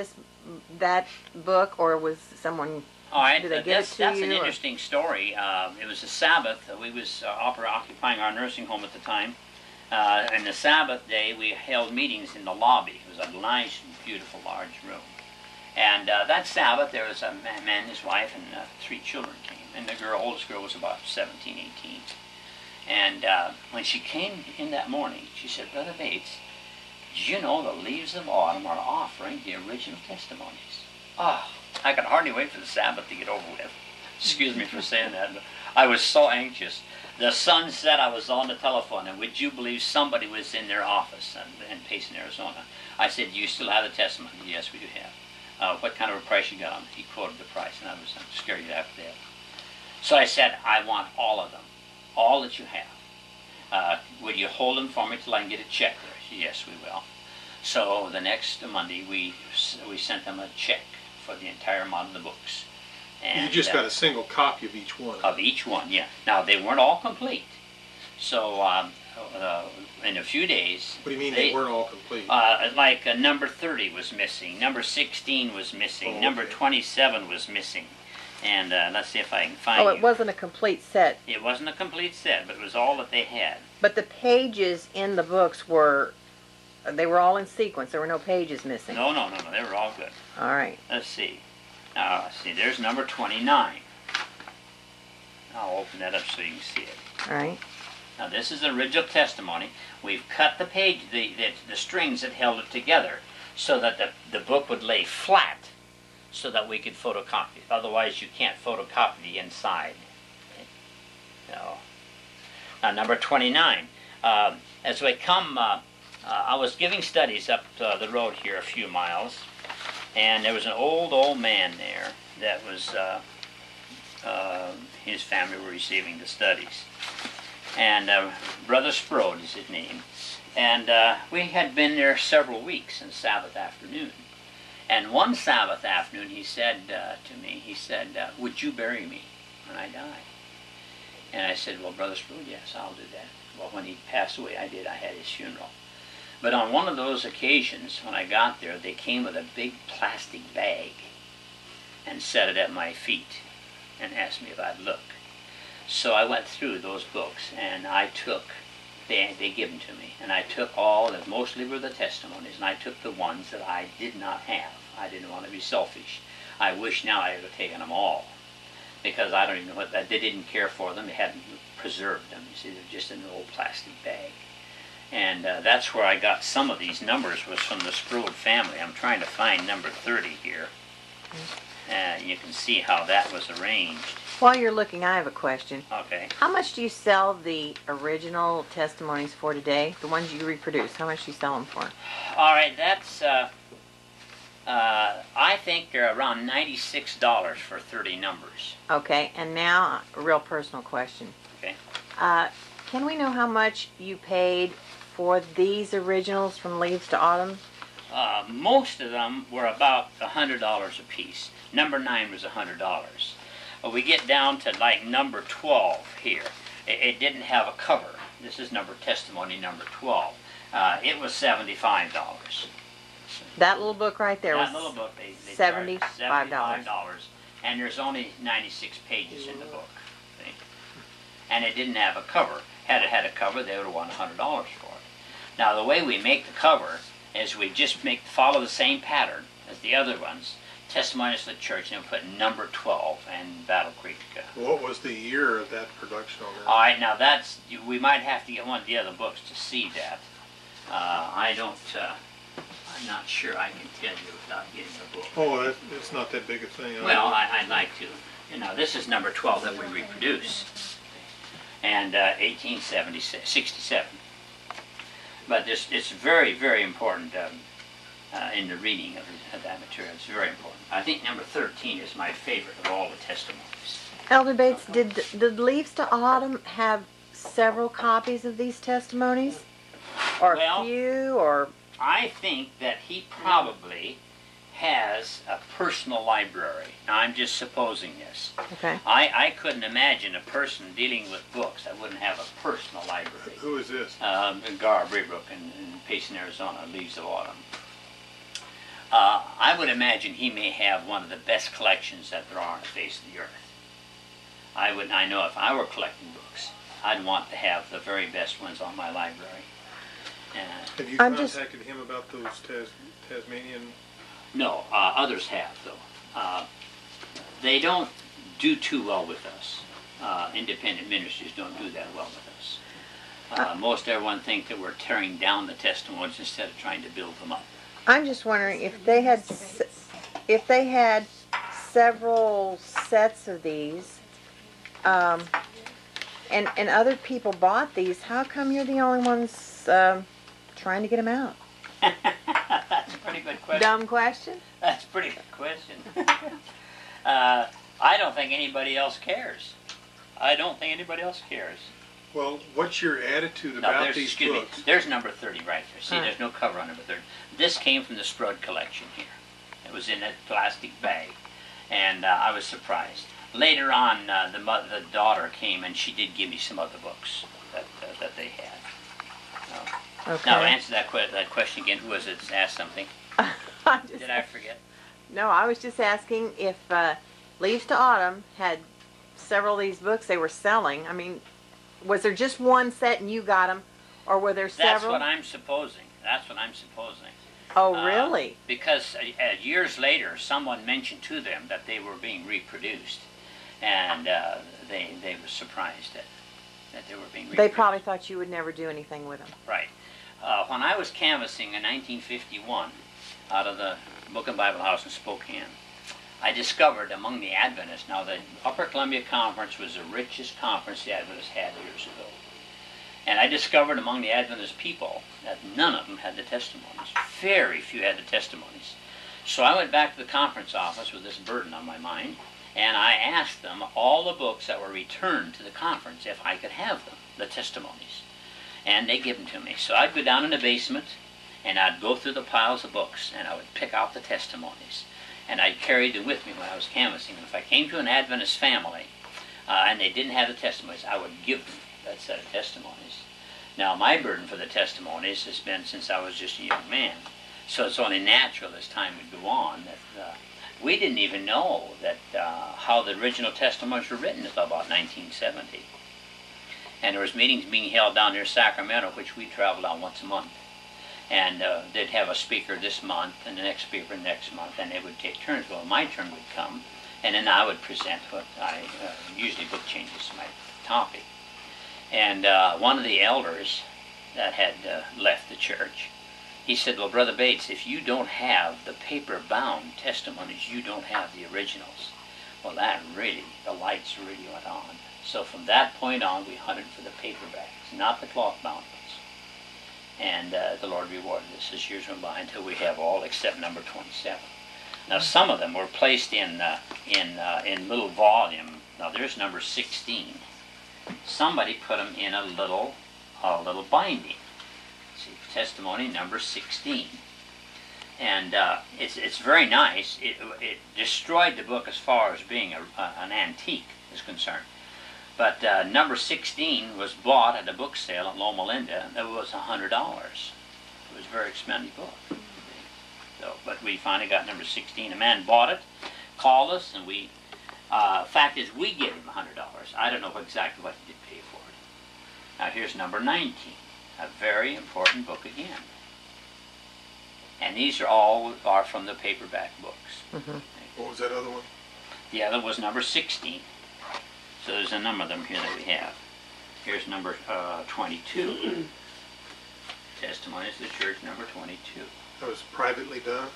that book, or was someone? All right, Did they give it to that's you, an or? interesting story. It was a Sabbath. We was occupying our nursing home at the time. And the Sabbath day, we held meetings in the lobby. It was a nice, beautiful, large room. And that Sabbath, there was a man, his wife, and 3 children came. And the oldest girl was about 17, 18. And when she came in that morning, she said, Brother Bates, did you know the leaves of autumn are offering the original testimonies? Oh, I could hardly wait for the Sabbath to get over with. Excuse me for saying that, but I was so anxious. The sun set, I was on the telephone, and would you believe somebody was in their office in Payson, Arizona? I said, do you still have the testimony? Yes, we do have. What kind of a price you got on it? He quoted the price, and I'm scared to death. So I said, I want all of them, all that you have. Would you hold them for me till I can get a check? Said, yes, we will. So the next Monday, we sent them a check for the entire amount of the books. And, you just got a single copy of each one. Of each one, yeah. Now, they weren't all complete. So in a few days... What do you mean they weren't all complete? Like number 30 was missing. Number 16 was missing. Oh, Number okay. 27 was missing. And let's see if I can find Oh, you. it wasn't a complete set. It wasn't a complete set, but it was all that they had. But the pages in the books they were all in sequence. There were no pages missing. No, they were all good. All right. Let's see. Now, see, there's number 29. I'll open that up so you can see it. All right. Now, this is the original testimony. We've cut the page, the strings that held it together so that the book would lay flat so that we could photocopy it. Otherwise, you can't photocopy the inside. No. Now, number 29. As we come, I was giving studies up the road here a few miles, and there was an old man there that was, his family were receiving the studies. And Brother Sprode is his name. And we had been there several weeks on Sabbath afternoon. And one Sabbath afternoon he said to me, would you bury me when I die? And I said, well, Brother Sprode, yes, I'll do that. Well, when he passed away, I had his funeral. But on one of those occasions, when I got there, they came with a big plastic bag and set it at my feet and asked me if I'd look. So I went through those books, and I took, they give them to me, and I took all, that mostly were the testimonies, and I took the ones that I did not have. I didn't want to be selfish. I wish now I had taken them all, because I don't even know what, they didn't care for them, they hadn't preserved them. You see, they're just in an old plastic bag. And that's where I got some of these numbers, was from the Sprode family. I'm trying to find number 30 here. You can see how that was arranged. While you're looking, I have a question. Okay. How much do you sell the original testimonies for today? The ones you reproduce, how much do you sell them for? All right, that's, I think they're around $96 for 30 numbers. Okay, and now a real personal question. Okay. Can we know how much you paid for these originals from Leaves to Autumn? Most of them were about $100 a piece. Number 9 was $100. We get down to like number 12 here. It didn't have a cover. This is testimony number 12. It was $75. That little book right there That was little book, they $75. charged $75, and there's only 96 pages in the book. See? And it didn't have a cover. Had it had a cover, they would have won $100 for it. Now, the way we make the cover is we just follow the same pattern as the other ones. Testimonies of the Church, and we put number 12 and Battle Creek. What was the year of that production on that? All right, now we might have to get one of the other books to see that. I'm not sure I can tell you without getting the book. Oh, it's not that big a thing. Well, I'd like to. This is number 12 that we reproduce, and 1867. But it's very, very important in the reading of that material. It's very important. I think number 13 is my favorite of all the testimonies. Elder Bates, did Leaves to Autumn have several copies of these testimonies? Or a few, or... I think that he probably has a personal library. Now, I'm just supposing this. Okay. I couldn't imagine a person dealing with books that wouldn't have a personal library. Who is this? Gar Braybrook in Payson, Arizona, Leaves of Autumn. I would imagine he may have one of the best collections that there are on the face of the earth. I know if I were collecting books, I'd want to have the very best ones on my library. Have you contacted him about those Tasmanian? No, others have, though. They don't do too well with us. Independent ministries don't do that well with us. Most everyone think that we're tearing down the testimonies instead of trying to build them up. I'm just wondering if they had several sets of these, and other people bought these. How come you're the only ones trying to get them out? That's a pretty good question. Dumb question? That's a pretty good question. I don't think anybody else cares. Well, what's your attitude about these books? There's number 30 right there. See, there's no cover on number 30. This came from the Sprud collection here. It was in a plastic bag, and I was surprised. Later on, the daughter came, and she did give me some other books that they had. Okay. Now, answer that question again. Who was it that asked something? Did I forget? No, I was just asking if Leaves to Autumn had several of these books they were selling. I mean, was there just one set and you got them, or were there several? That's what I'm supposing. Oh, really? Because years later, someone mentioned to them that they were being reproduced, and they were surprised that they were being reproduced. They probably thought you would never do anything with them. Right. When I was canvassing in 1951 out of the Book and Bible House in Spokane, I discovered among the Adventists, now the Upper Columbia Conference was the richest conference the Adventists had years ago. And I discovered among the Adventist people that none of them had the testimonies. Very few had the testimonies. So I went back to the conference office with this burden on my mind, and I asked them all the books that were returned to the conference if I could have them, the testimonies. And they gave them to me. So I'd go down in the basement, and I'd go through the piles of books, and I would pick out the testimonies. And I carried them with me when I was canvassing. And if I came to an Adventist family and they didn't have the testimonies, I would give them that set of testimonies. Now, my burden for the testimonies has been since I was just a young man. So it's only natural as time would go on that we didn't even know that how the original testimonies were written until about 1970. And there was meetings being held down near Sacramento, which we traveled on once a month. And they'd have a speaker this month and the next speaker next month, and they would take turns. Well, my turn would come, and then I would present what I usually book changes my topic. And one of the elders that had left the church, he said, well, Brother Bates, if you don't have the paper-bound testimonies, you don't have the originals. Well, the lights really went on. So from that point on, we hunted for the paperbacks, not the cloth-bound ones. And the Lord rewarded us as years went by until we have all except number 27. Now, some of them were placed in little volume. Now, there's number 16. Somebody put them in a little binding. See, testimony number 16. And it's very nice. It destroyed the book as far as being an antique is concerned. But number 16 was bought at a book sale at Loma Linda. It was $100. It was a very expensive book. So, but we finally got number 16. A man bought it, called us, and we, fact is, we gave him $100. I don't know exactly what he did pay for it. Now here's number 19, a very important book again. And these are from the paperback books. Mm-hmm. What was that other one? The other was number 16. So there's a number of them here that we have. Here's number 22. Testimonies of the Church, number 22. That was privately done?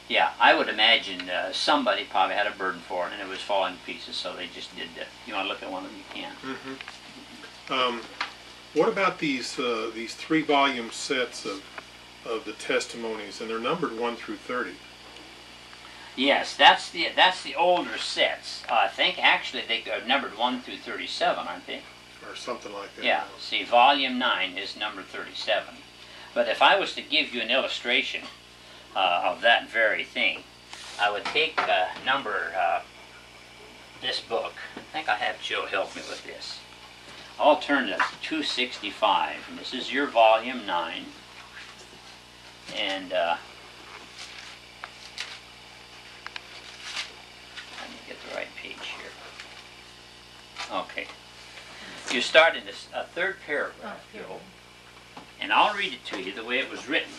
Yeah, I would imagine somebody probably had a burden for it and it was falling to pieces, so they just did that. You want to look at one of them, you can. Mm-hmm. What about these 3-volume sets of the testimonies, and they're numbered 1 through 30? Yes, that's the older sets. I think actually they are numbered 1 through 37, aren't they? Or something like that. Yeah, see, volume 9 is number 37. But if I was to give you an illustration of that very thing, I would take this book. I think I'll have Joe help me with this. I'll turn to 265, and this is your volume 9. And let me get the right page here. Okay. You start in this third paragraph, Joe, and I'll read it to you the way it was written.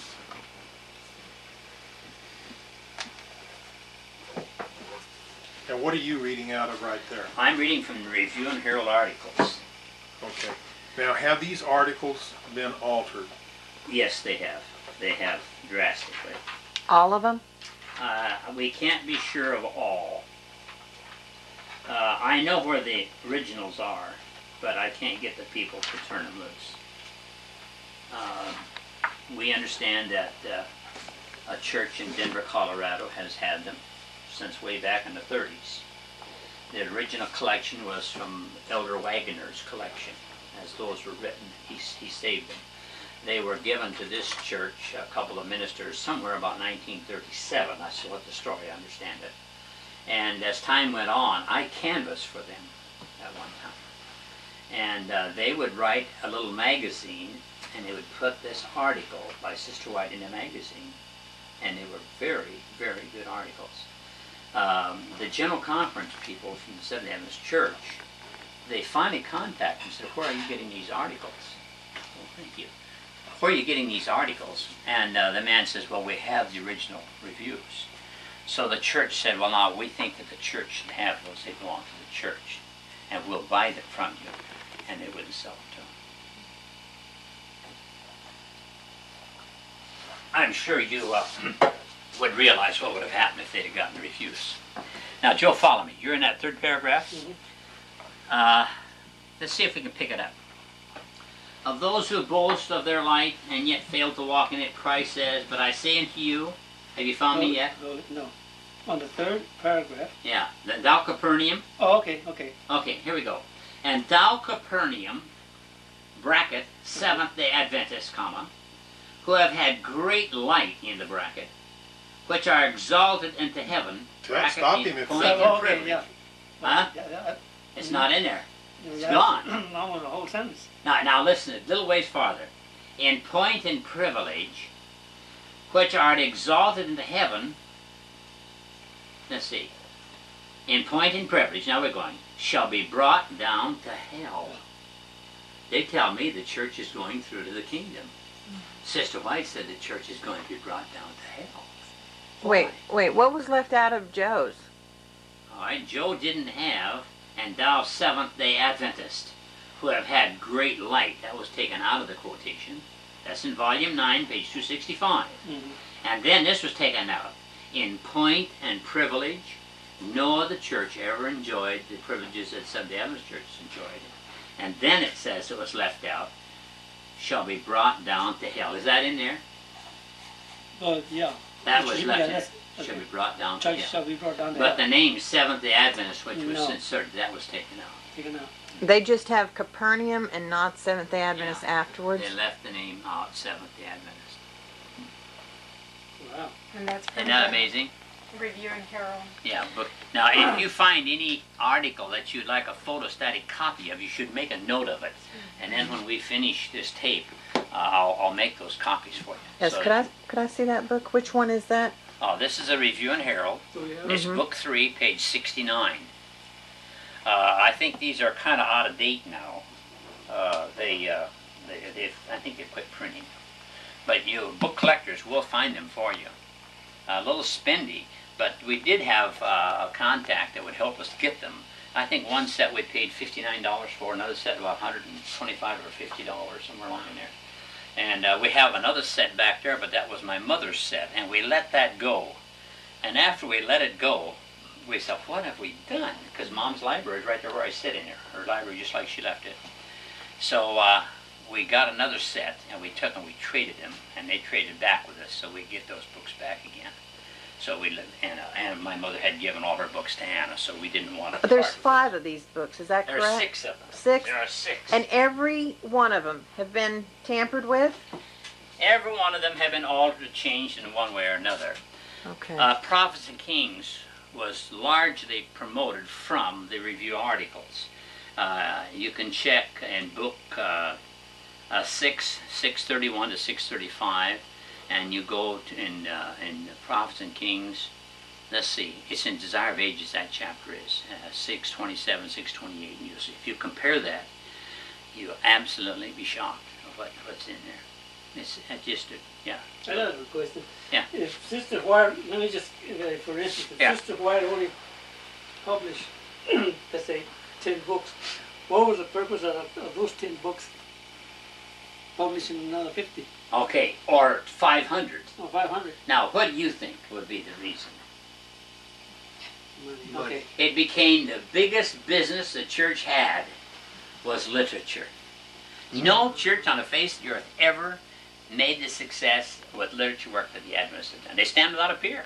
And what are you reading out of right there? I'm reading from the Review and Herald articles. Okay. Now, have these articles been altered? Yes, they have. They have drastically. All of them? We can't be sure of all. I know where the originals are, but I can't get the people to turn them loose. We understand that a church in Denver, Colorado has had them since way back in the 30s. The original collection was from Elder Waggoner's collection. As those were written, he saved them. They were given to this church, a couple of ministers, somewhere about 1937. That's what the story, I understand it. And as time went on, I canvassed for them at one time. And they would write a little magazine, and they would put this article by Sister White in the magazine. And they were very, very good articles. The General Conference people from the Seventh Day Adventist Church, they finally contacted me and said, "Where are you getting these articles?" Well, thank you. "Where are you getting these articles?" And the man says, "Well, we have the original reviews." So the church said, "Well, now we think that the church should have those. They belong to the church, and we'll buy them from you." And they wouldn't sell them to them. I'm sure you would realize what would have happened if they'd have gotten the reviews. Now, Joe, follow me. You're in that third paragraph. Let's see if we can pick it up. "Of those who boast of their light and yet fail to walk in it, Christ says, 'But I say unto you,'" have you found me yet? No. On the third paragraph. Yeah. "Thou Capernaum." Oh, okay. Okay, here we go. "And thou Capernaum, bracket, Seventh Day Adventists, comma, who have had great light," in the bracket, "which are exalted into heaven," bracket, Stop him in if point so. and Okay, privilege. yeah. Huh? Yeah, It's not in there. It's yeah. gone. Almost the whole sentence. Now listen, a little ways farther. "In point and privilege, which art exalted into heaven," let's see, "in point and privilege," now we're going, "shall be brought down to hell." They tell me the church is going through to the kingdom. Sister White said the church is going to be brought down to hell. Wait, what was left out of Joe's? All right, Joe didn't have, "and thou Seventh Day Adventist, who have had great light." That was taken out of the quotation. That's in volume 9, page 265. Mm-hmm. And then this was taken out. "In point and privilege, no other church ever enjoyed the privileges that Seventh Day Adventist churches enjoyed." And then it says, it was left out, "shall be brought down to hell." Is that in there? Yeah. That was Yeah, left in. that's- "Shall okay. be brought down to Church hell." shall be brought down to But the hell. name Seventh Day Adventist, which was No. inserted, that was taken out. Taken out. They just have Capernaum and not Seventh Day Adventists afterwards? They left the name out, Seventh Day Adventist. Wow. And that's from Isn't that the amazing? Review and Herald. Yeah, but now if you find any article that you'd like a photostatic copy of, you should make a note of it. And then when we finish this tape, I'll make those copies for you. Yes, So could I see that book? Which one is that? Oh, this is a Review and Herald. Oh, yeah. It's book 3, page 69. I think these are kind of out of date now. I think they quit printing. But you book collectors will find them for you. A little spendy, but we did have a contact that would help us get them. I think one set we paid $59 for, another set about $125 or $50, somewhere along in there. And we have another set back there, but that was my mother's set, and we let that go. And after we let it go, we said, what have we done? Because Mom's library is right there where I sit in her library, just like she left it. So we got another set, and we took them, we traded them, and they traded back with us, so we get those books back again. So we lived, and my mother had given all her books to Anna, so we didn't want to. There's 5 of these books, is that correct? There are 6 of them. 6? There are 6. And every one of them have been tampered with? Every one of them have been altered or changed in one way or another. Okay. Prophets and Kings was largely promoted from the review articles. You can check in book 631 to 635, and you go to in Prophets and Kings. Let's see, it's in Desire of Ages, that chapter is 627, 628, and you'll see. If you compare that, you'll absolutely be shocked of what's in there. It's just yeah. I have a question. Yeah. If Sister White, let me just, for instance, if Yeah. Sister White only published, let's say, 10 books, what was the purpose of those 10 books publishing another 50 Okay, or 500. or 500? Now, what do you think would be the reason? Money. Okay. It became the biggest business the church had was literature. No church on the face of the earth ever made the success with literature work that the Adventists have done. They stand without a peer.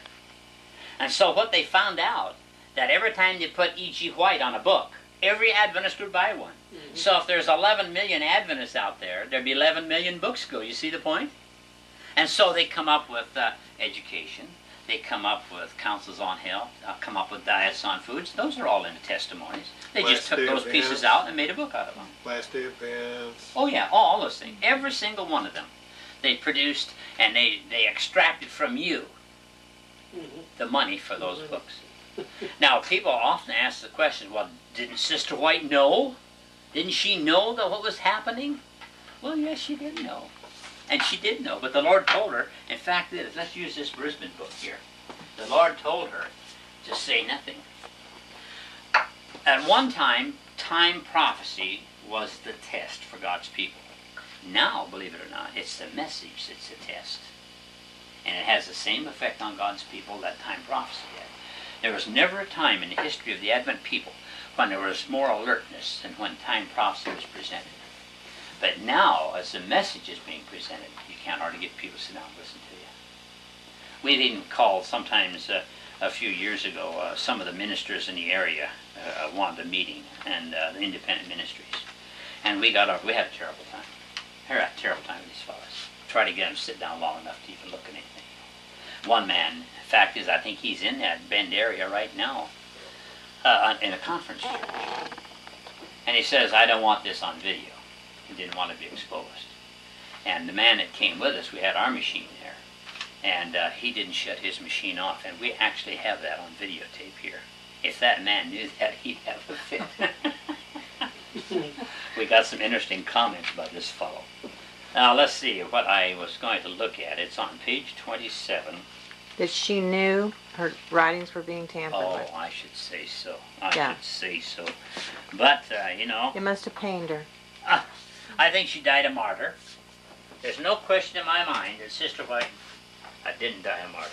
And so what they found out, that every time they put E.G. White on a book, every Adventist would buy one. Mm-hmm. So if there's 11 million Adventists out there, there'd be 11 million books go. You see the point? And so they come up with education. They come up with counsels on health, come up with diets on foods. Those are all in the testimonies. They just took those pieces out and made a book out of them. Last Day Adventists. Oh yeah, all those things. Every single one of them. They produced and they extracted from you the money for those books. Now, people often ask the question, well, didn't Sister White know? Didn't she know that what was happening? Well, yes, she did know. And she did know, but the Lord told her, in fact, let's use this Brisbane book here. The Lord told her to say nothing. At one time, time prophecy was the test for God's people. Now, believe it or not, it's the message that's the test. And it has the same effect on God's people that time prophecy had. There was never a time in the history of the Advent people when there was more alertness than when time prophecy was presented. But now, as the message is being presented, you can't hardly get people to sit down and listen to you. We've even called sometimes a few years ago, some of the ministers in the area wanted a meeting, and the independent ministries. And we had a terrible time. We had a terrible time with these fellows. Try to get them to sit down long enough to even look at anything. One man, fact is, I think he's in that Bend area right now, in a conference church. And he says, I don't want this on video. He didn't want to be exposed. And the man that came with us, we had our machine there, and he didn't shut his machine off, and we actually have that on videotape here. If that man knew that, he'd have a fit. We got some interesting comments about this fellow. Now let's see what I was going to look at. It's on page 27. That she knew her writings were being tampered with. Oh, I should say so. Yeah. I should say so. But, you know, It must have pained her. I think she died a martyr. There's no question in my mind that Sister White didn't die a martyr.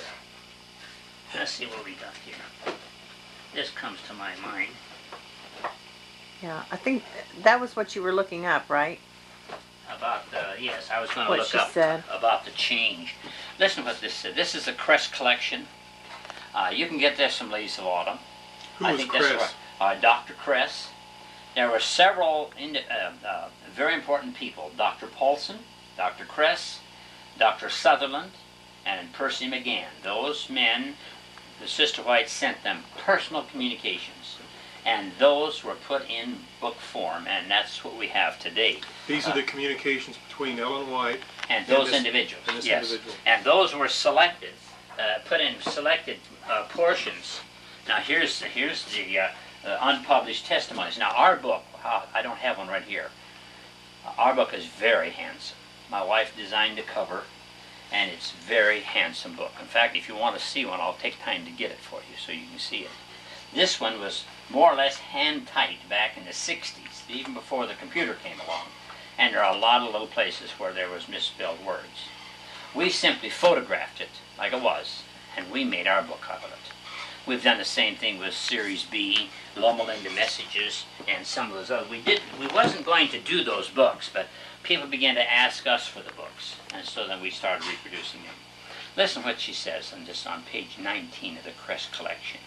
Let's see what we got here. This comes to my mind. Yeah, I think that was what you were looking up, right? About yes, I was going to What look she up said. about the change. Listen to what this said. This is a Crest collection. You can get this from Ladies of Autumn. Who I was think Crest? that's Dr. Crest. There were several very important people. Dr. Paulson, Dr. Crest, Dr. Sutherland, and Percy McGann. Those men, the Sister White sent them personal communications. And those were put in book form, and that's what we have today. These are the communications between Ellen White and those this, individuals. and this yes. individual. And those were selected, put in selected portions. Now here's the unpublished testimonies. Now our book, I don't have one right here. Our book is very handsome. My wife designed the cover, and it's a very handsome book. In fact, if you want to see one, I'll take time to get it for you so you can see it. This one was more or less hand-typed back in the 60s, even before the computer came along. And there are a lot of little places where there was misspelled words. We simply photographed it like it was, and we made our book out of it. We've done the same thing with Series B, Loma Linda Messages, and some of those others. We wasn't going to do those books, but people began to ask us for the books, and so then we started reproducing them. Listen what she says on this on page 19 of the Crest collection.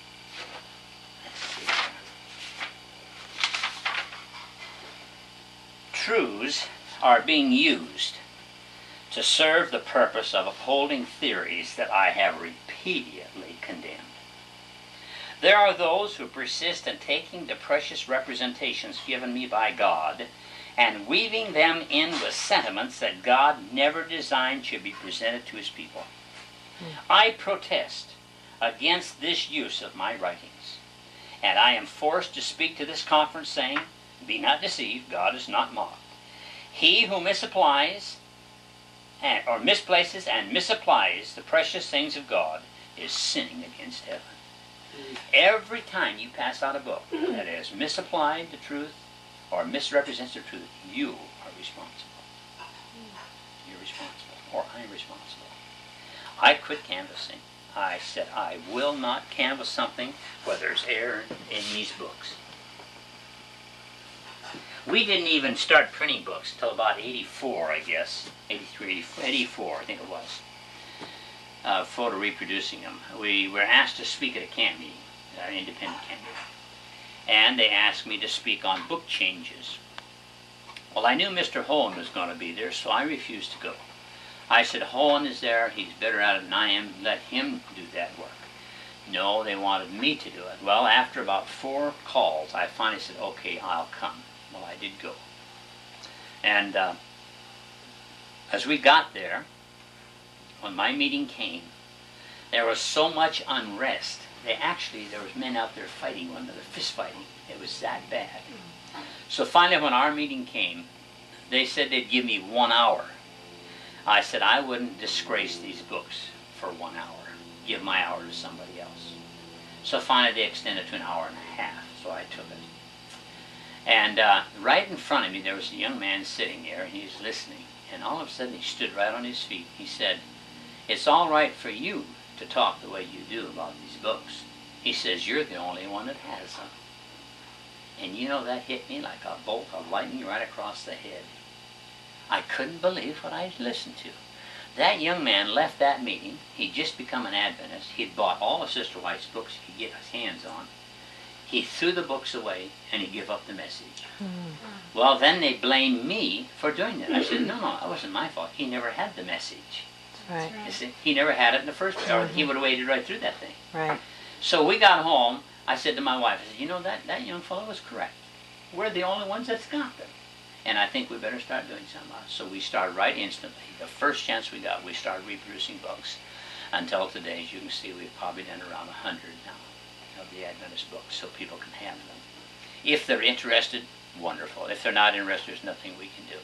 Truths are being used to serve the purpose of upholding theories that I have repeatedly condemned. There are those who persist in taking the precious representations given me by God and weaving them in with sentiments that God never designed should be presented to his people. I protest against this use of my writings, and I am forced to speak to this conference saying, be not deceived, God is not mocked. He who misapplies or misplaces and misapplies the precious things of God is sinning against heaven. Every time you pass out a book that has misapplied the truth or misrepresents the truth, you are responsible. You're responsible, or I'm responsible. I quit canvassing. I said I will not canvass something where there's error in these books. We didn't even start printing books until about 84, I guess. 83, 84, I think it was. Photo reproducing them. We were asked to speak at a camp meeting, an independent camp meeting. And they asked me to speak on book changes. Well, I knew Mr. Hohen was going to be there, so I refused to go. I said, Hohen is there, he's better at it than I am, let him do that work. No, they wanted me to do it. Well, after about 4 calls, I finally said, okay, I'll come. Well, I did go. And as we got there, when my meeting came, there was so much unrest. There was men out there fighting one another, fist fighting. It was that bad. So finally, when our meeting came, they said they'd give me 1 hour. I said I wouldn't disgrace these books for 1 hour. Give my hour to somebody else. So finally, they extended to 1.5 hours. So I took it. And right in front of me, there was a young man sitting there, and he was listening. And all of a sudden, he stood right on his feet. He said, it's all right for you to talk the way you do about these books. He says, you're the only one that has them. And you know, that hit me like a bolt of lightning right across the head. I couldn't believe what I listened to. That young man left that meeting. He'd just become an Adventist. He'd bought all of Sister White's books he could get his hands on. He threw the books away, and he gave up the message. Well, then they blamed me for doing that. I said, no, that wasn't my fault. He never had the message. Right. You see, he never had it in the first place, or he would have waded right through that thing. Right. So we got home. I said to my wife, I said, you know, that young fellow was correct. We're the only ones that's got them. And I think we better start doing something about it. So we started right instantly. The first chance we got, we started reproducing books. Until today, as you can see, we've probably done around 100 now of the Adventist books, so people can have them. If they're interested, wonderful. If they're not interested, there's nothing we can do.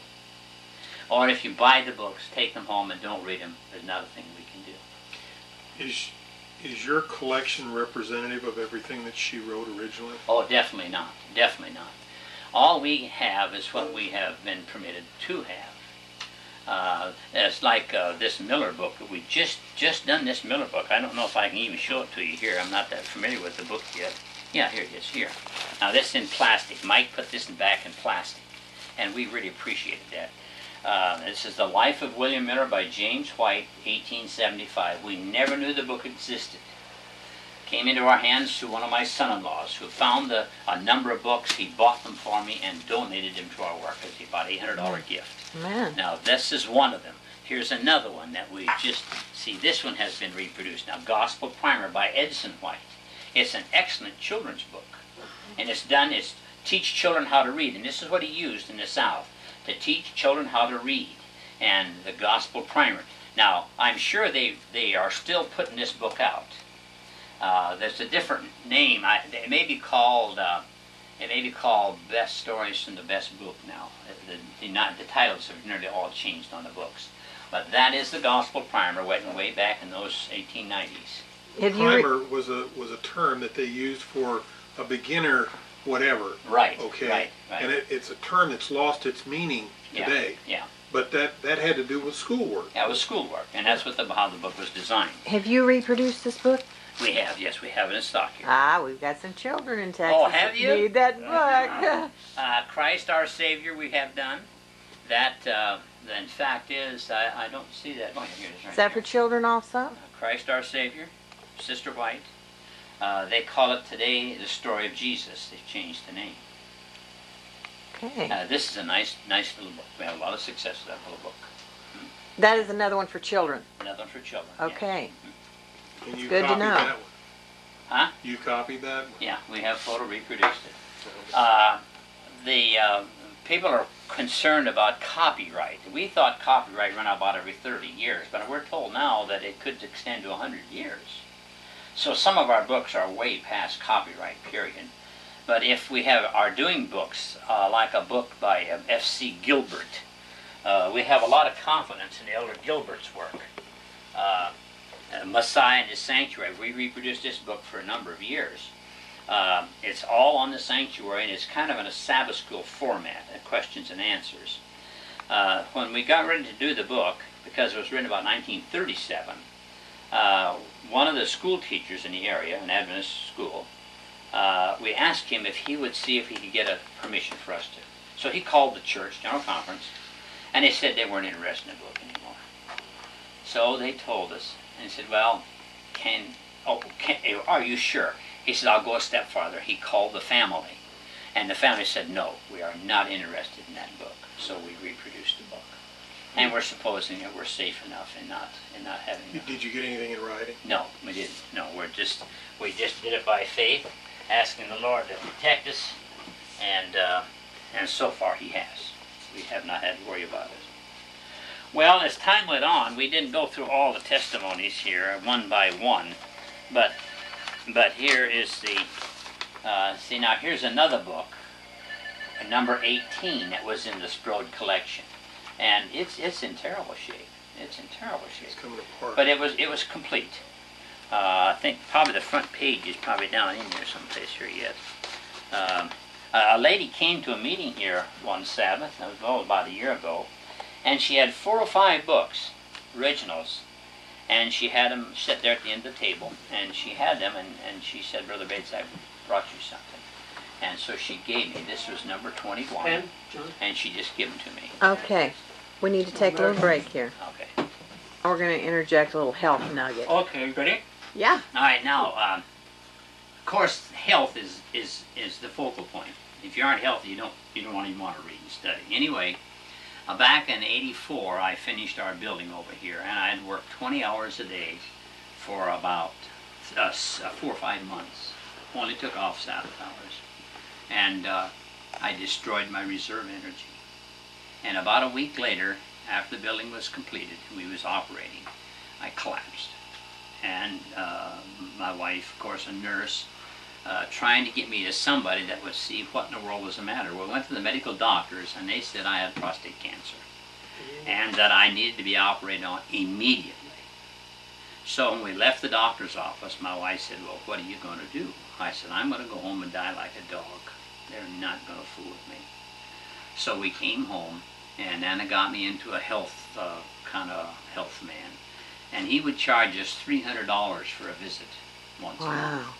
Or if you buy the books, take them home and don't read them, there's not a thing we can do. Is your collection representative of everything that she wrote originally? Oh, definitely not. Definitely not. All we have is what we have been permitted to have. It's like this Miller book. We just done this Miller book. I don't know if I can even show it to you here. I'm not that familiar with the book yet. Yeah, here it is, here. Now this is in plastic. Mike put this back in plastic, and we really appreciated that. This is The Life of William Miller by James White, 1875. We never knew the book existed. Came into our hands through one of my son-in-laws who found a number of books. He bought them for me and donated them to our work as about $800 gift. Man. Now this is one of them. Here's another one that we just see. This one has been reproduced. Now, Gospel Primer by Edson White. It's an excellent children's book. And it's teach children how to read. And this is what he used in the South, to teach children how to read. And the Gospel Primer. Now, I'm sure they are still putting this book out. There's a different name. It may be called Best Stories from the Best Book now. The titles have nearly all changed on the books. But that is the Gospel Primer, way back in those 1890s. Primer was a term that they used for a beginner whatever. Right. Okay. Right. And it's a term that's lost its meaning today. Yeah. But that had to do with schoolwork. That was schoolwork, and that's how the book was designed. Have you reproduced this book? We have, yes, we have it in stock here. We've got some children in Texas. Oh, have you? That need that book. Christ our Savior we have done. That, in fact, is, I don't see that. Oh, here it is right Is that here. for children also? Christ our Savior, Sister White. They call it today the Story of Jesus. They've changed the name. Okay. This is a nice little book. We have a lot of success with that little book. That is another one for children. Another one for children. Okay. And you good to copied know. that one. Huh? You copied that one? Yeah, we have photo reproduced it. The people are concerned about copyright. We thought copyright ran out about every 30 years, but we're told now that it could extend to 100 years. So some of our books are way past copyright period. But if we are doing books, like a book by F.C. Gilbert, we have a lot of confidence in Elder Gilbert's work. Messiah and His Sanctuary. We reproduced this book for a number of years. It's all on the sanctuary, and it's kind of in a Sabbath school format, questions and answers. When we got ready to do the book, because it was written about 1937, one of the school teachers in the area, an Adventist school, we asked him if he would see if he could get a permission for us to. So he called the church, general conference, and they said they weren't interested in the book anymore. So they told us, and said, well, are you sure? He said, I'll go a step farther. He called the family, and the family said, no, we are not interested in that book. So we reproduced the book. And we're supposing that we're safe enough in not having. Did you get anything in writing? No, we didn't. No, we just did it by faith, asking the Lord to protect us, and so far He has. We have not had to worry about it. Well, as time went on, we didn't go through all the testimonies here one by one, but here is the see now here's another book, number 18 that was in the Sprode collection, and it's in terrible shape. It's in terrible shape. It's coming apart. But it was complete. I think probably the front page is probably down in there someplace here yet. A lady came to a meeting here one Sabbath, that was about a year ago, and she had 4 or 5 books, originals, and she had them sit there at the end of the table, and she had them, and she said, Brother Bates, I brought you something. And so she gave me, this was number 21, Pen, John? and she just gave them to me. Okay. We need to take a little break here. Okay. We're going to interject a little health nugget. Okay, ready? Yeah. All right, now, of course, health is the focal point. If you aren't healthy, you don't even want to read and study. Anyway, back in '84, I finished our building over here, and I had worked 20 hours a day for about 4 or 5 months. Only took off Sabbath hours, and I destroyed my reserve energy. And about a week later, after the building was completed and we was operating, I collapsed. And my wife, of course, a nurse, trying to get me to somebody that would see what in the world was the matter. Well, we went to the medical doctors, and they said I had prostate cancer and that I needed to be operated on immediately. So when we left the doctor's office, my wife said, well, what are you going to do? I said, I'm going to go home and die like a dog. They're not going to fool with me. So we came home, and Anna got me into a health man. And he would charge us $300 for a visit once a month. Wow.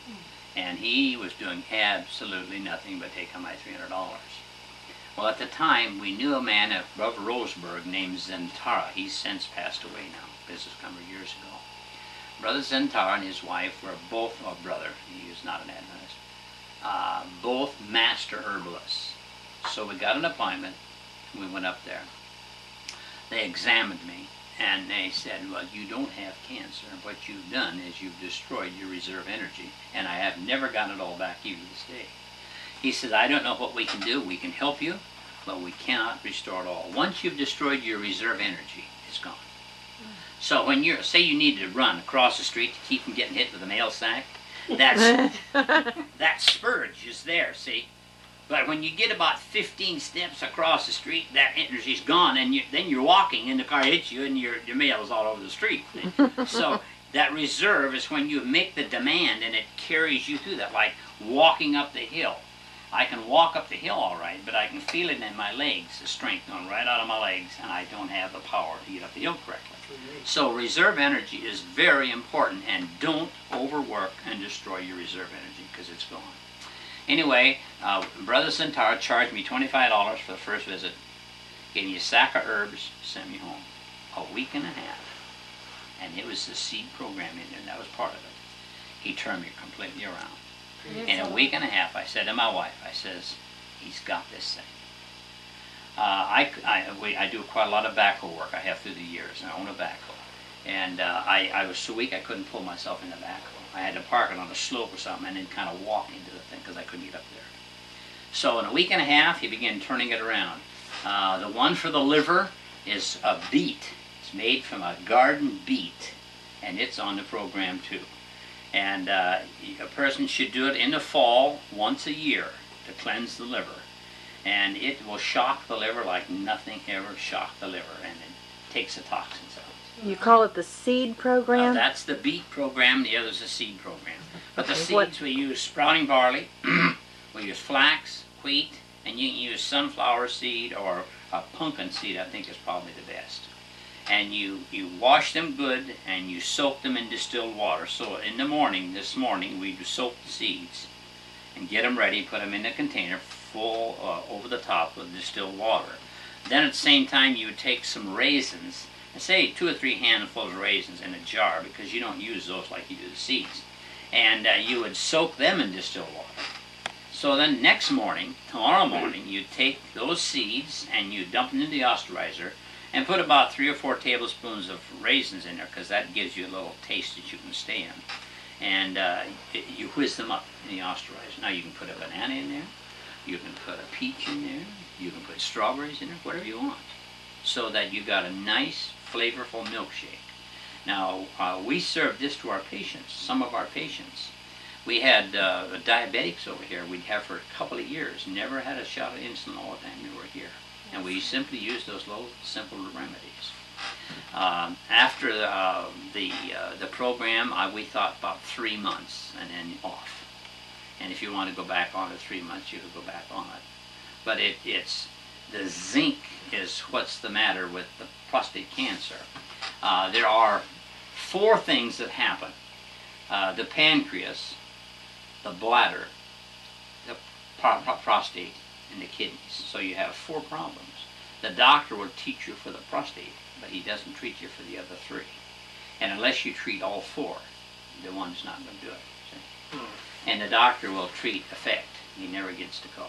And he was doing absolutely nothing but taking my $300. Well, at the time, we knew a man at Roseburg named Zentara. He's since passed away now. This was a number of years ago. Brother Zentara and his wife were both, brother, he was not an Adventist, both master herbalists. So we got an appointment, and we went up there. They examined me, and they said, well, you don't have cancer. What you've done is you've destroyed your reserve energy, and I have never gotten it all back even to this day. He says, I don't know what we can do. We can help you, but we cannot restore it all. Once you've destroyed your reserve energy, it's gone. So when say you need to run across the street to keep from getting hit with a mail sack, that spurge is there, see? But when you get about 15 steps across the street, that energy's gone, and then you're walking, and the car hits you, and your mail is all over the street. So that reserve is when you make the demand, and it carries you through that, like walking up the hill. I can walk up the hill all right, but I can feel it in my legs, the strength going right out of my legs, and I don't have the power to get up the hill correctly. So reserve energy is very important, and don't overwork and destroy your reserve energy, because it's gone. Anyway, Brother Centaur charged me $25 for the first visit, gave me a sack of herbs, sent me home. A week and a half. And it was the seed program in there, and that was part of it. He turned me completely around. In a week and a half, I said to my wife, I says, he's got this thing. I do quite a lot of backhoe work. I have through the years, and I own a backhoe. And I was so weak I couldn't pull myself in the backhoe. I had to park it on a slope or something and then kind of walk into the thing because I couldn't get up there. So in a week and a half, he began turning it around. The one for the liver is a beet. It's made from a garden beet, and it's on the program too. And a person should do it in the fall once a year to cleanse the liver. And it will shock the liver like nothing ever shocked the liver, and it takes the toxins out. You call it the seed program? That's the beet program, the other's the seed program. But the seeds, we use sprouting barley, we use flax, wheat, and you can use sunflower seed or a pumpkin seed, I think is probably the best. And you wash them good and you soak them in distilled water. So in the morning, this morning, we soak the seeds and get them ready, put them in a container full over the top with distilled water. Then at the same time, you would take some raisins, and say 2 or 3 handfuls of raisins in a jar, because you don't use those like you do the seeds. And you would soak them in distilled water. So then next morning, tomorrow morning, you take those seeds and you dump them into the osterizer and put about 3 or 4 tablespoons of raisins in there, because that gives you a little taste that you can stay in. And you whiz them up in the osterizer. Now you can put a banana in there, you can put a peach in there, you can put strawberries in there, whatever you want, so that you got a nice, flavorful milkshake. Now, we serve this to our patients, some of our patients. We had diabetics over here we'd have for a couple of years, never had a shot of insulin all the time we were here. And we simply used those little simple remedies. After the program, we thought about 3 months and then off. And if you want to go back on it 3 months, you could go back on it. But it's the zinc is what's the matter with the prostate cancer. There are 4 things that happen. The pancreas, the bladder, the prostate, and the kidneys. So you have 4 problems. The doctor will treat you for the prostate, but he doesn't treat you for the other 3. And unless you treat all 4, the one's not going to do it. See? And the doctor will treat effect. He never gets to cause.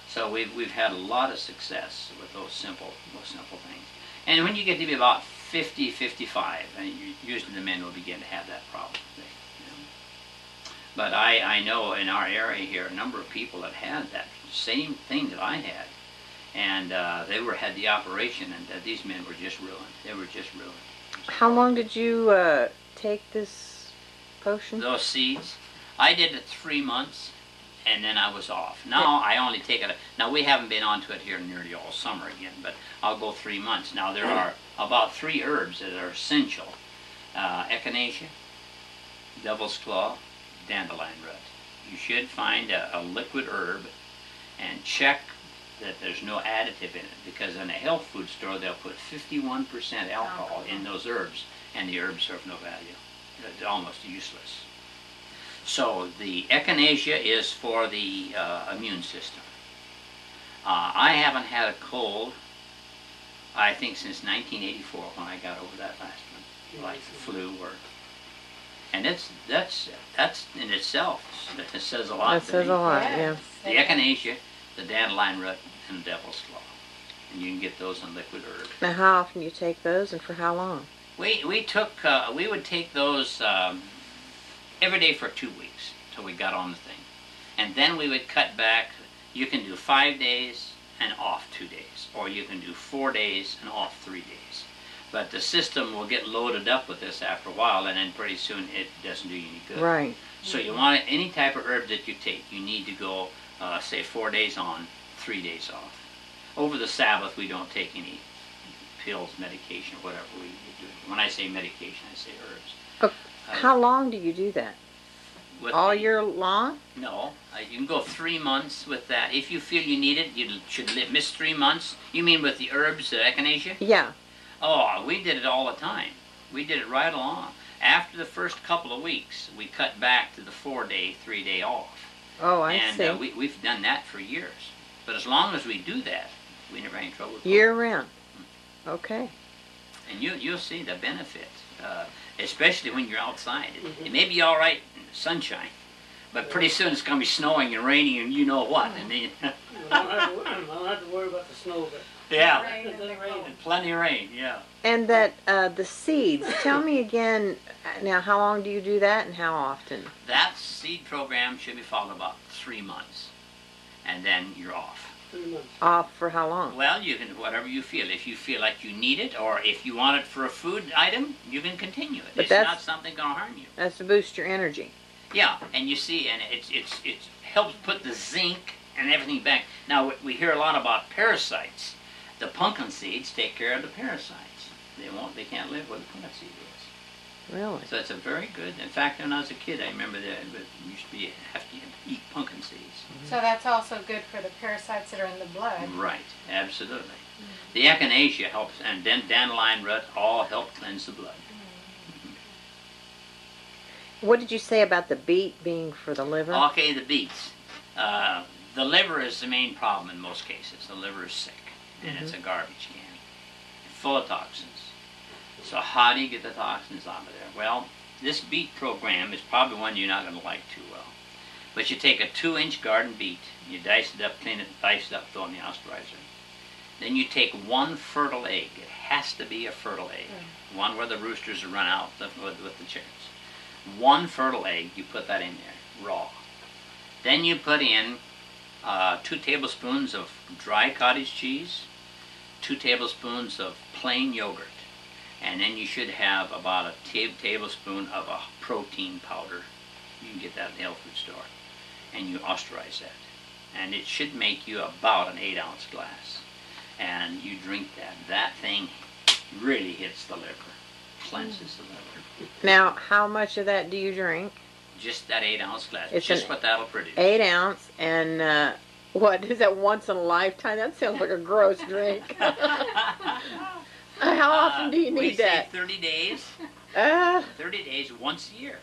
So we've had a lot of success with those simple things. And when you get to be about 50, 55, and usually the men will begin to have that problem. You know? But I know in our area here a number of people that had that same thing that I had, and they had the operation, and these men were just ruined. They were just ruined. How long did you take this potion? Those seeds, I did it 3 months, and then I was off. Now I only take it. Now we haven't been onto it here nearly all summer again, but I'll go 3 months. Now there are about 3 herbs that are essential: echinacea, devil's claw, dandelion root. You should find a liquid herb and check that there's no additive in it, because in a health food store they'll put 51% alcohol in those herbs, and the herbs are of no value. They're almost useless. So the echinacea is for the immune system. I haven't had a cold, I think, since 1984, when I got over that last one, like the flu or. And that's in itself, it says a lot. That says a lot, yeah. The echinacea, the dandelion root, and the devil's claw, and you can get those in liquid herb. Now, how often do you take those, and for how long? We would take those every day for 2 weeks till we got on the thing, And then we would cut back. You can do 5 days and off 2 days, or you can do 4 days and off 3 days. But the system will get loaded up with this after a while, and then pretty soon it doesn't do you any good. Right. So you want any type of herb that you take, you need to go, say, 4 days on, 3 days off. Over the Sabbath, we don't take any pills, medication, whatever we do. When I say medication, I say herbs. How long do you do that? With All the- year long? No, you can go 3 months with that. If you feel you need it, you should miss 3 months. You mean with the herbs, echinacea? Yeah. Oh, we did it all the time. We did it right along. After the first couple of weeks, we cut back to the 4-day, 3-day off. Oh, I And see. we've done that for years. But as long as we do that, we never had any trouble with it. Year round. Okay. And you'll see the benefit, especially when you're outside. It may be all right in the sunshine, but pretty soon it's going to be snowing and raining and you know what. And then, I don't have to worry about the snow, but yeah, Rain and the cold. plenty of rain, yeah. And that the seeds. Tell me again. Now, how long do you do that, and how often? That seed program should be followed about 3 months, and then you're off. 3 months. Off for how long? Well, you can, whatever you feel. If you feel like you need it, or if you want it for a food item, you can continue it. But It's that's- not something going to harm you. That's to boost your energy. Yeah, and you see, and it helps put the zinc and everything back. Now, we hear a lot about parasites. The pumpkin seeds take care of the parasites. They can't live where the pumpkin seed is. Really? So it's a very good. In fact, when I was a kid, I remember that it used to have to eat pumpkin seeds. So that's also good for the parasites that are in the blood. Right, absolutely. The echinacea helps, and then dandelion root all help cleanse the blood. What did you say about the beet being for the liver? Okay, the beets. The liver is the main problem in most cases. The liver is sick, and it's a garbage can, full of toxins. So how do you get the toxins out of there? Well, this beet program is probably one you're not going to like too well. But you take a 2-inch garden beet, you dice it up, clean it, dice it up, throw it in the osterizer. Then you take 1 fertile egg. It has to be a fertile egg. One where the roosters run out with the chickens. 1 fertile egg, you put that in there, raw. Then you put in 2 tablespoons of dry cottage cheese, 2 tablespoons of plain yogurt, and then you should have about a tablespoon of a protein powder. You can get that in the health food store. And you osterize that. And it should make you about an 8-ounce glass. And you drink that. That thing really hits the liver, cleanses the liver. Now, how much of that do you drink? Just that 8-ounce glass. It's just an what that'll produce. 8 ounce, and what is that? Once in a lifetime? That sounds like a gross drink. How often do you we need that? say 30 days. Uh, 30 days once a year.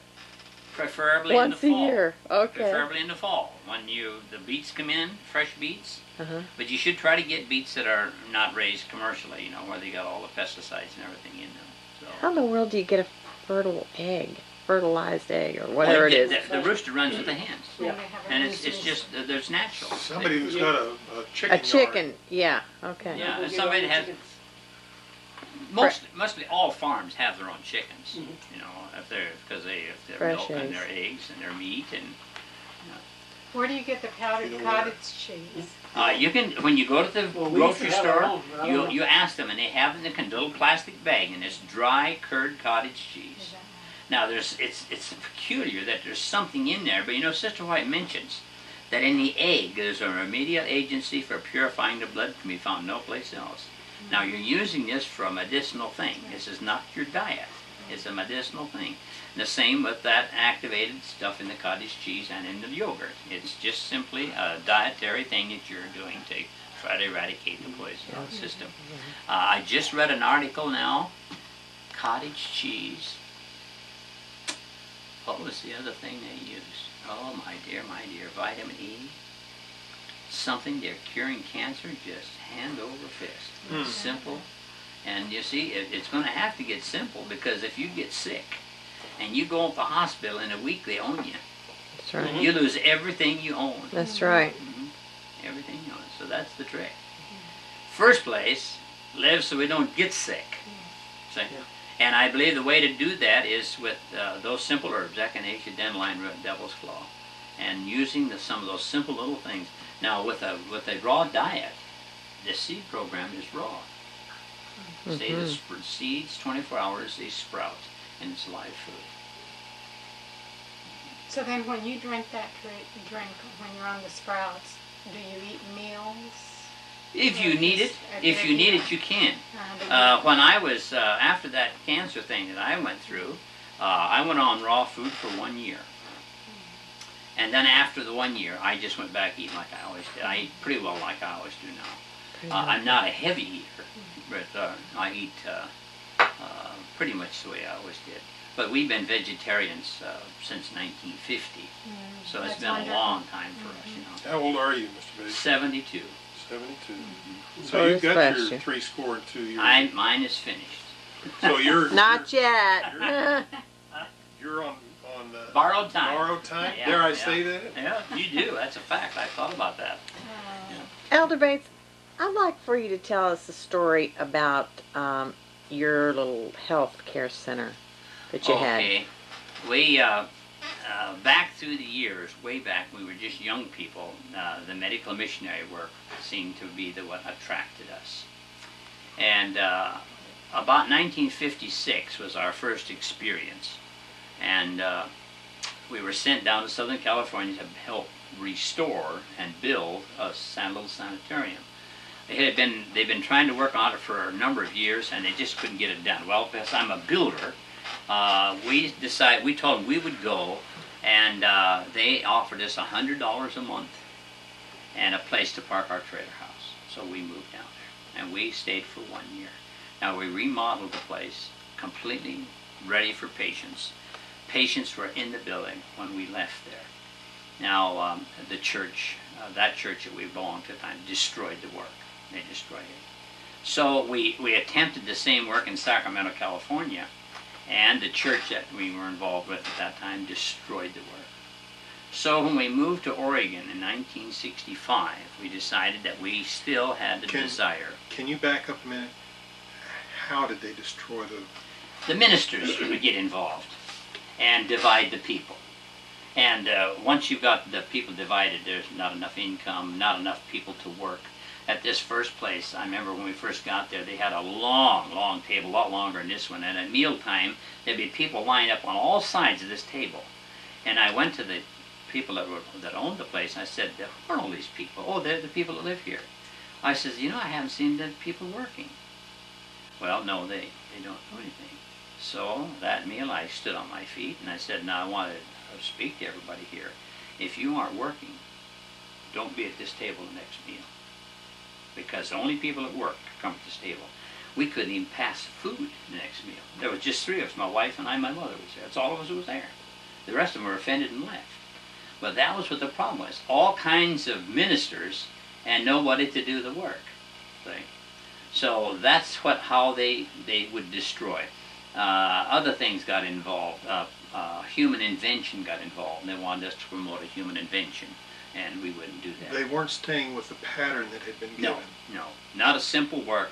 Preferably in the once a fall. year. Okay. Preferably in the fall when the beets come in, fresh beets. Uh-huh. But you should try to get beets that are not raised commercially, where they got all the pesticides and everything in them. So. How in the world do you get a fertilized egg, or whatever it is? The rooster runs with the hens. Yeah. And it's just, there's natural. Somebody who's got a chicken A yard. chicken, yeah, okay. Yeah, We'll and get somebody all the has- chickens. Mostly all farms have their own chickens, because they have their Fresh milk and eggs. their eggs and their meat, and Where do you get the powdered You know where? cottage cheese? you can, when you go to the Well, we used to grocery have our store, own, but I don't know. you ask them, and they have it in a little plastic bag, and it's dry curd cottage Is cheese. that- Now, it's peculiar that there's something in there, but Sister White mentions that in the egg there's a remedial agency for purifying the blood can be found no place else. Now, you're using this for a medicinal thing. This is not your diet. It's a medicinal thing. The same with that activated stuff in the cottage cheese and in the yogurt. It's just simply a dietary thing that you're doing to try to eradicate the poison out of the system. I just read an article now, cottage cheese. What was the other thing they used? Oh, my dear, vitamin E. Something they're curing cancer just hand over fist. Simple. And you see, it's going to have to get simple, because if you get sick and you go to the hospital in a week, they own you. That's right. You lose everything you own. That's right. Everything you own. So that's the trick. First place, live so we don't get sick. See? And I believe the way to do that is with those simple herbs, echinacea, dandelion root, devil's claw. and using some of those simple little things. Now with a raw diet, the seed program is raw. Say the seeds, 24 hours, they sprout, and it's live food. So then when you drink that drink when you're on the sprouts, do you eat meals? If you need it, you can. But When I was, after that cancer thing that I went through, I went on raw food for 1 year. And then after the 1 year, I just went back eating like I always did. I eat pretty well like I always do now. I'm not a heavy eater, but I eat pretty much the way I always did. But we've been vegetarians since 1950, so it's That's been a wonderful. long time for us, you know. How old are you, Mr. Bates? 72. 72. Oh, So you've got bless your you. 62 years. Mine is finished. So you're Not yet. you're on Borrowed time. borrowed time. Yeah, Dare I yeah. say that? Yeah, you do. That's a fact. I thought about that. Elder Bates, I'd like for you to tell us a story about your little health care center that you had. Okay. We, back through the years, way back, we were just young people. The medical missionary work seemed to be what attracted us. And about 1956 was our first experience. And we were sent down to Southern California to help restore and build a little sanitarium. They'd been trying to work on it for a number of years, and they just couldn't get it done. Well, because I'm a builder, we told them we would go, and they offered us $100 a month and a place to park our trailer house. So we moved down there, and we stayed for 1 year. Now we remodeled the place, completely ready for patients. Patients were in the building when we left there. Now the church, that church that we belonged to at the time, destroyed the work. They destroyed it. So we attempted the same work in Sacramento, California, and the church that we were involved with at that time destroyed the work. So when we moved to Oregon in 1965, we decided that we still had the desire. Can you back up a minute? How did they destroy The ministers would get involved and divide the people. And once you've got the people divided, there's not enough income, not enough people to work. At this first place, I remember when we first got there, they had a long, long table, a lot longer than this one. And at mealtime, there'd be people lined up on all sides of this table. And I went to the people that owned the place, and I said, who are all these people? Oh, they're the people that live here. I says, I haven't seen the people working. Well, no, they don't do anything. So that meal, I stood on my feet, and I said, now I want to speak to everybody here. If you aren't working, don't be at this table the next meal. Because the only people at work come to this table. We couldn't even pass food the next meal. There was just 3 of us, my wife and I, my mother was there. That's all of us who was there. The rest of them were offended and left. But that was what the problem was. All kinds of ministers and nobody to do the work. See? So that's how they would destroy. Other things got involved. Human invention got involved. They wanted us to promote a human invention, and we wouldn't do that. They weren't staying with the pattern that had been given. No, not a simple work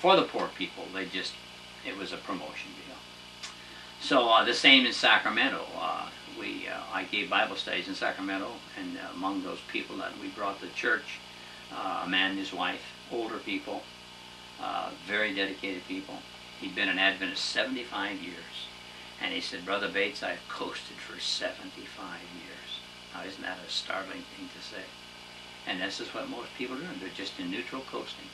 for the poor people. It was a promotion deal. So the same in Sacramento. I gave Bible studies in Sacramento, and among those people that we brought to church, a man and his wife, older people, very dedicated people. He'd been an Adventist 75 years. And he said, Brother Bates, I've coasted for 75 years. Now, isn't that a startling thing to say? And this is what most people are doing. They're just in neutral coasting.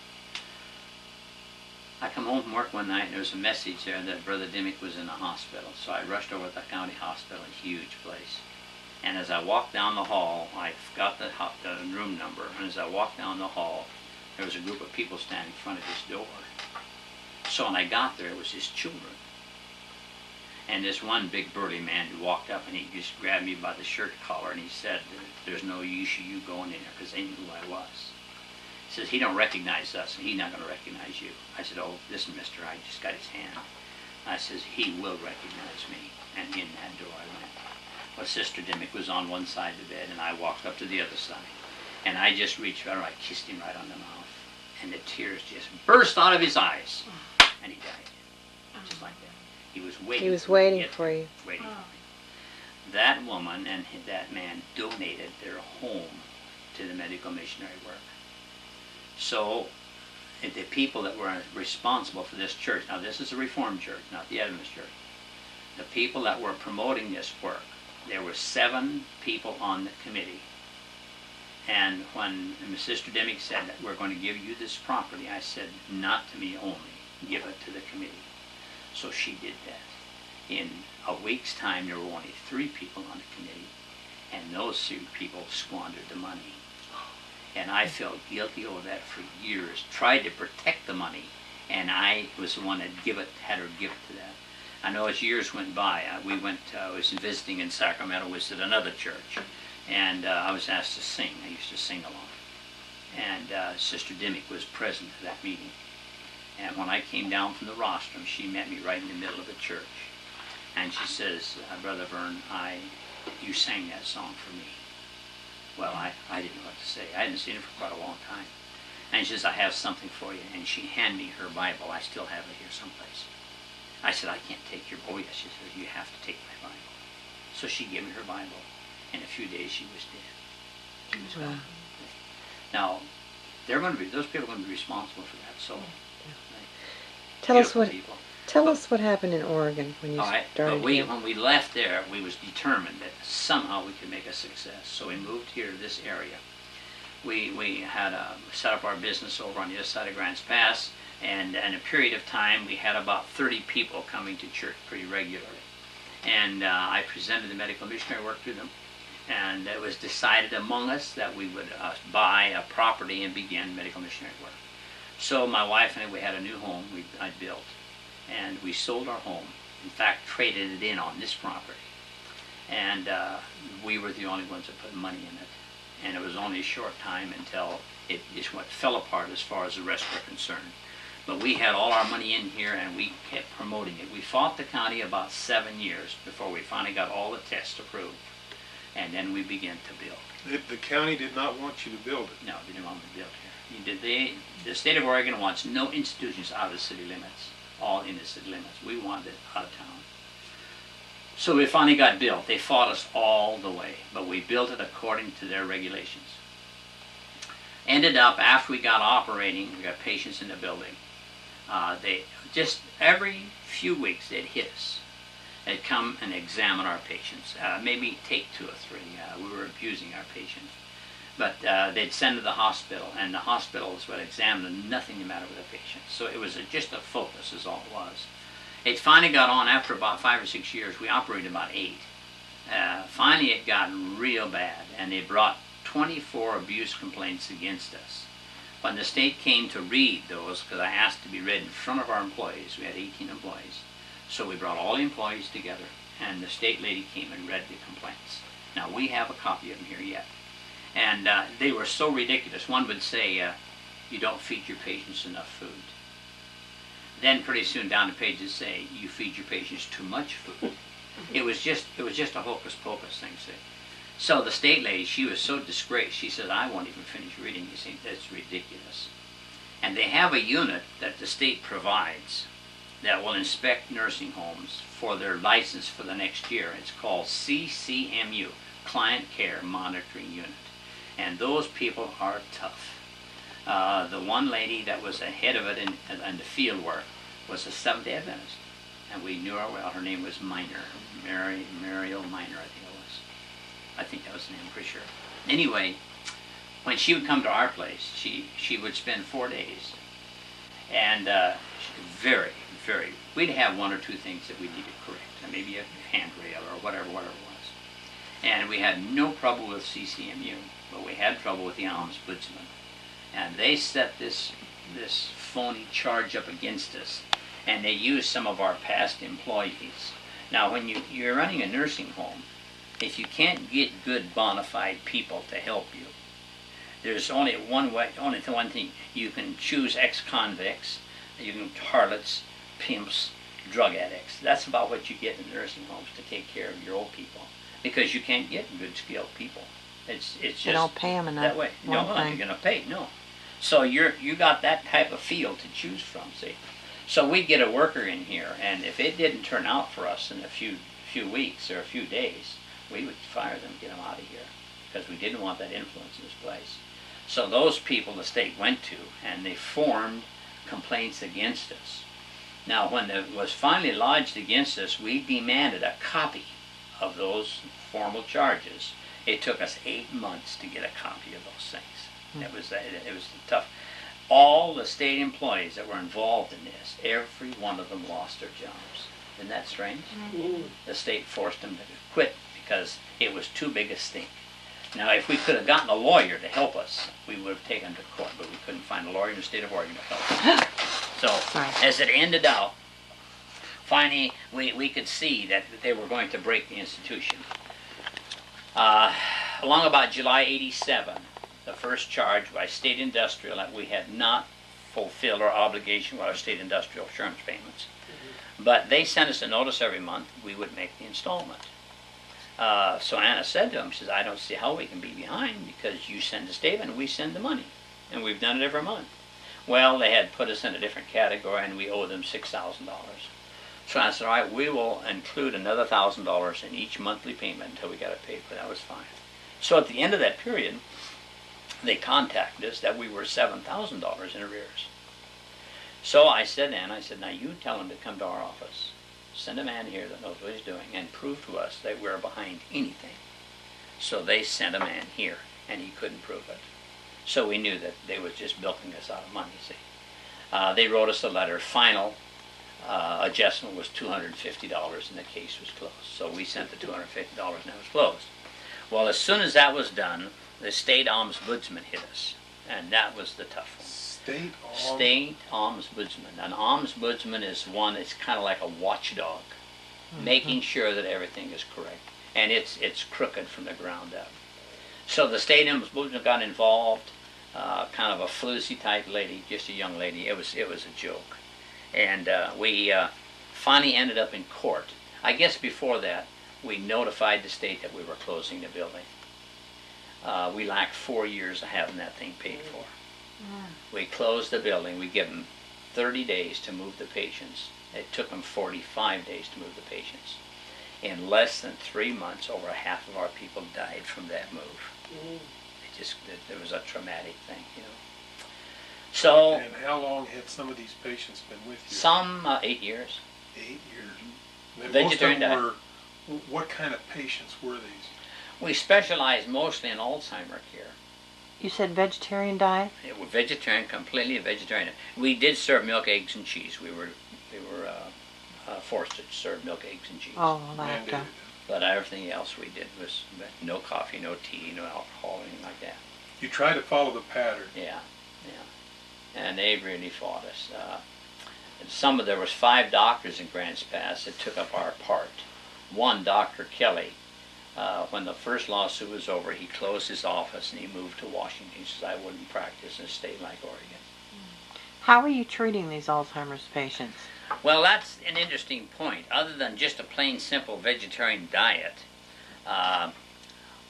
I come home from work one night, and there was a message there that Brother Dimmick was in the hospital. So I rushed over to the county hospital, a huge place. And as I walked down the hall, I got the room number. And as I walked down the hall, there was a group of people standing in front of his door. So when I got there, it was his children. And this one big burly man who walked up, and he just grabbed me by the shirt collar, and he said, there's no use of you going in there, because they knew who I was. He says, he don't recognize us, and he's not going to recognize you. I said, oh, listen, mister, I just got his hand. I says, he will recognize me. And in that door I went. Well, Sister Dimmick was on one side of the bed, and I walked up to the other side. And I just reached out, and I kissed him right on the mouth. And the tears just burst out of his eyes. And he died. Just like that. He was waiting. He was waiting for you. Waiting for me. that woman and that man donated their home to the medical missionary work. So the people that were responsible for this church, now this is a Reformed church, not the Adventist church, the people that were promoting this work, there were 7 people on the committee. And when Sister Demick said that we're going to give you this property, I said, not to me only, give it to the committee. So she did that. In a week's time, there were only 3 people on the committee, and those 3 people squandered the money. And I felt guilty over that for years, tried to protect the money, and I was the one that had her give it to that. I know as years went by, I was visiting in Sacramento, was at another church, and I was asked to sing. I used to sing a lot. And Sister Demick was present at that meeting. And when I came down from the rostrum, she met me right in the middle of the church. And she says, Brother Vern, you sang that song for me. Well, I didn't know what to say. I hadn't seen it for quite a long time. And she says, I have something for you. And she handed me her Bible. I still have it here someplace. I said, I can't take your Bible. She said, you have to take my Bible. So she gave me her Bible. In a few days, she was dead. She was gone. Now, those people are going to be responsible for that. So, Tell us what happened in Oregon when you started. When we left there, we was determined that somehow we could make a success. So we moved here to this area. We had set up our business over on the other side of Grants Pass, and in a period of time, we had about 30 people coming to church pretty regularly. And I presented the medical missionary work to them, and it was decided among us that we would buy a property and begin medical missionary work. So my wife and I, we had a new home I'd built, and we sold our home. In fact, traded it in on this property. And we were the only ones that put money in it. And it was only a short time until it just fell apart as far as the rest were concerned. But we had all our money in here, and we kept promoting it. We fought the county about 7 years before we finally got all the tests approved. And then we began to build. The county did not want you to build it? No, they didn't want me to build here. The state of Oregon wants no institutions out of the city limits, all in the city limits. We wanted it out of town. So we finally got built. They fought us all the way, but we built it according to their regulations. Ended up, after we got operating, we got patients in the building. They just every few weeks they'd hit us. They'd come and examine our patients, maybe take 2 or 3. We were abusing our patients. But they'd send to the hospital, and the hospitals would examine nothing the matter with the patients. So it was just a focus is all it was. It finally got on after about 5 or 6 years. We operated about 8. Finally it got real bad, and they brought 24 abuse complaints against us. When the state came to read those, because I asked to be read in front of our employees, we had 18 employees. So we brought all the employees together, and the state lady came and read the complaints. Now we have a copy of them here yet. And they were so ridiculous. One would say, you don't feed your patients enough food. Then pretty soon down the pages say, you feed your patients too much food. It was just a hocus pocus thing. See? So the state lady, she was so disgraced. She said, I won't even finish reading these things. That's ridiculous. And they have a unit that the state provides that will inspect nursing homes for their license for the next year. It's called CCMU, Client Care Monitoring Unit. And those people are tough. The one lady that was the head of it in the field work was a Seventh Day Adventist. And we knew her well. Her name was Miner, Mariel Miner, I think it was. I think that was the name, I'm pretty sure. Anyway, when she would come to our place, she would spend 4 days. And we'd have 1 or 2 things that we needed to correct. Maybe a handrail or whatever it was. And we had no trouble with CCMU, but we had trouble with the ombudsman. And they set this phony charge up against us, and they used some of our past employees. Now, when you're running a nursing home, if you can't get good bona fide people to help you, there's only one thing. You can choose ex-convicts, you can harlots, pimps, drug addicts. That's about what you get in nursing homes to take care of your old people, because you can't get good skilled people. It's just they don't pay them enough. That way. No, you're gonna pay. No. So you got that type of field to choose from. See. So we get a worker in here, and if it didn't turn out for us in a few weeks or a few days, we would fire them, get them out of here, because we didn't want that influence in this place. So those people the state went to, and they formed complaints against us. Now, when it was finally lodged against us, we demanded a copy of those formal charges. It took us 8 months to get a copy of those things. It was tough. All the state employees that were involved in this, every one of them lost their jobs. Isn't that strange? The state forced them to quit because it was too big a stink. Now, if we could have gotten a lawyer to help us, we would have taken them to court, but we couldn't find a lawyer in the state of Oregon to help us. So, as it ended out, finally, we could see that they were going to break the institution. Along about July 87, the first charge by State Industrial that we had not fulfilled our obligation with our state industrial insurance payments. But they sent us a notice every month we would make the installment. So Anna said to him, she says, I don't see how we can be behind because you send the statement and we send the money. And we've done it every month. Well, they had put us in a different category and we owed them $6,000. So I said, all right, we will include another $1,000 in each monthly payment until we got it paid for. That was fine. So at the end of that period, they contacted us that we were $7,000 in arrears. So I said to Anna, I said, now you tell him to come to our office. Send a man here that knows what he's doing and prove to us that we're behind anything. So they sent a man here, and he couldn't prove it. So we knew that they was just bilking us out of money, see. They wrote us a letter. Final adjustment was $250, and the case was closed. So we sent the $250, and it was closed. Well, as soon as that was done, the state ombudsman hit us, and that was the tough one. State ombudsman. An ombudsman is one that's kind of like a watchdog, making sure that everything is correct, and it's crooked from the ground up. So the state ombudsman got involved, kind of a floozy type lady, just a young lady. It was a joke, and we finally ended up in court. I guess before that, we notified the state that we were closing the building. We lacked 4 years of having that thing paid for. We closed the building. We give them 30 days to move the patients. It took them 45 days to move the patients. In less than 3 months, over half of our people died from that move. It was a traumatic thing, you know. So. And how long had some of these patients been with you? Some 8 years. 8 years. Vegetarian diet. What kind of patients were these? We specialized mostly in Alzheimer care. You said vegetarian diet? It was vegetarian, completely vegetarian. We did serve milk, eggs, and cheese. We were forced to serve milk, eggs, and cheese. Oh, well, I have to. But everything else we did was no coffee, no tea, no alcohol, anything like that. You try to follow the pattern. Yeah. And they really fought us. There was 5 doctors in Grants Pass that took up our part. One, Dr. Kelly, when the first lawsuit was over, he closed his office and he moved to Washington. He says, I wouldn't practice in a state like Oregon. How are you treating these Alzheimer's patients? Well, that's an interesting point. Other than just a plain simple vegetarian diet,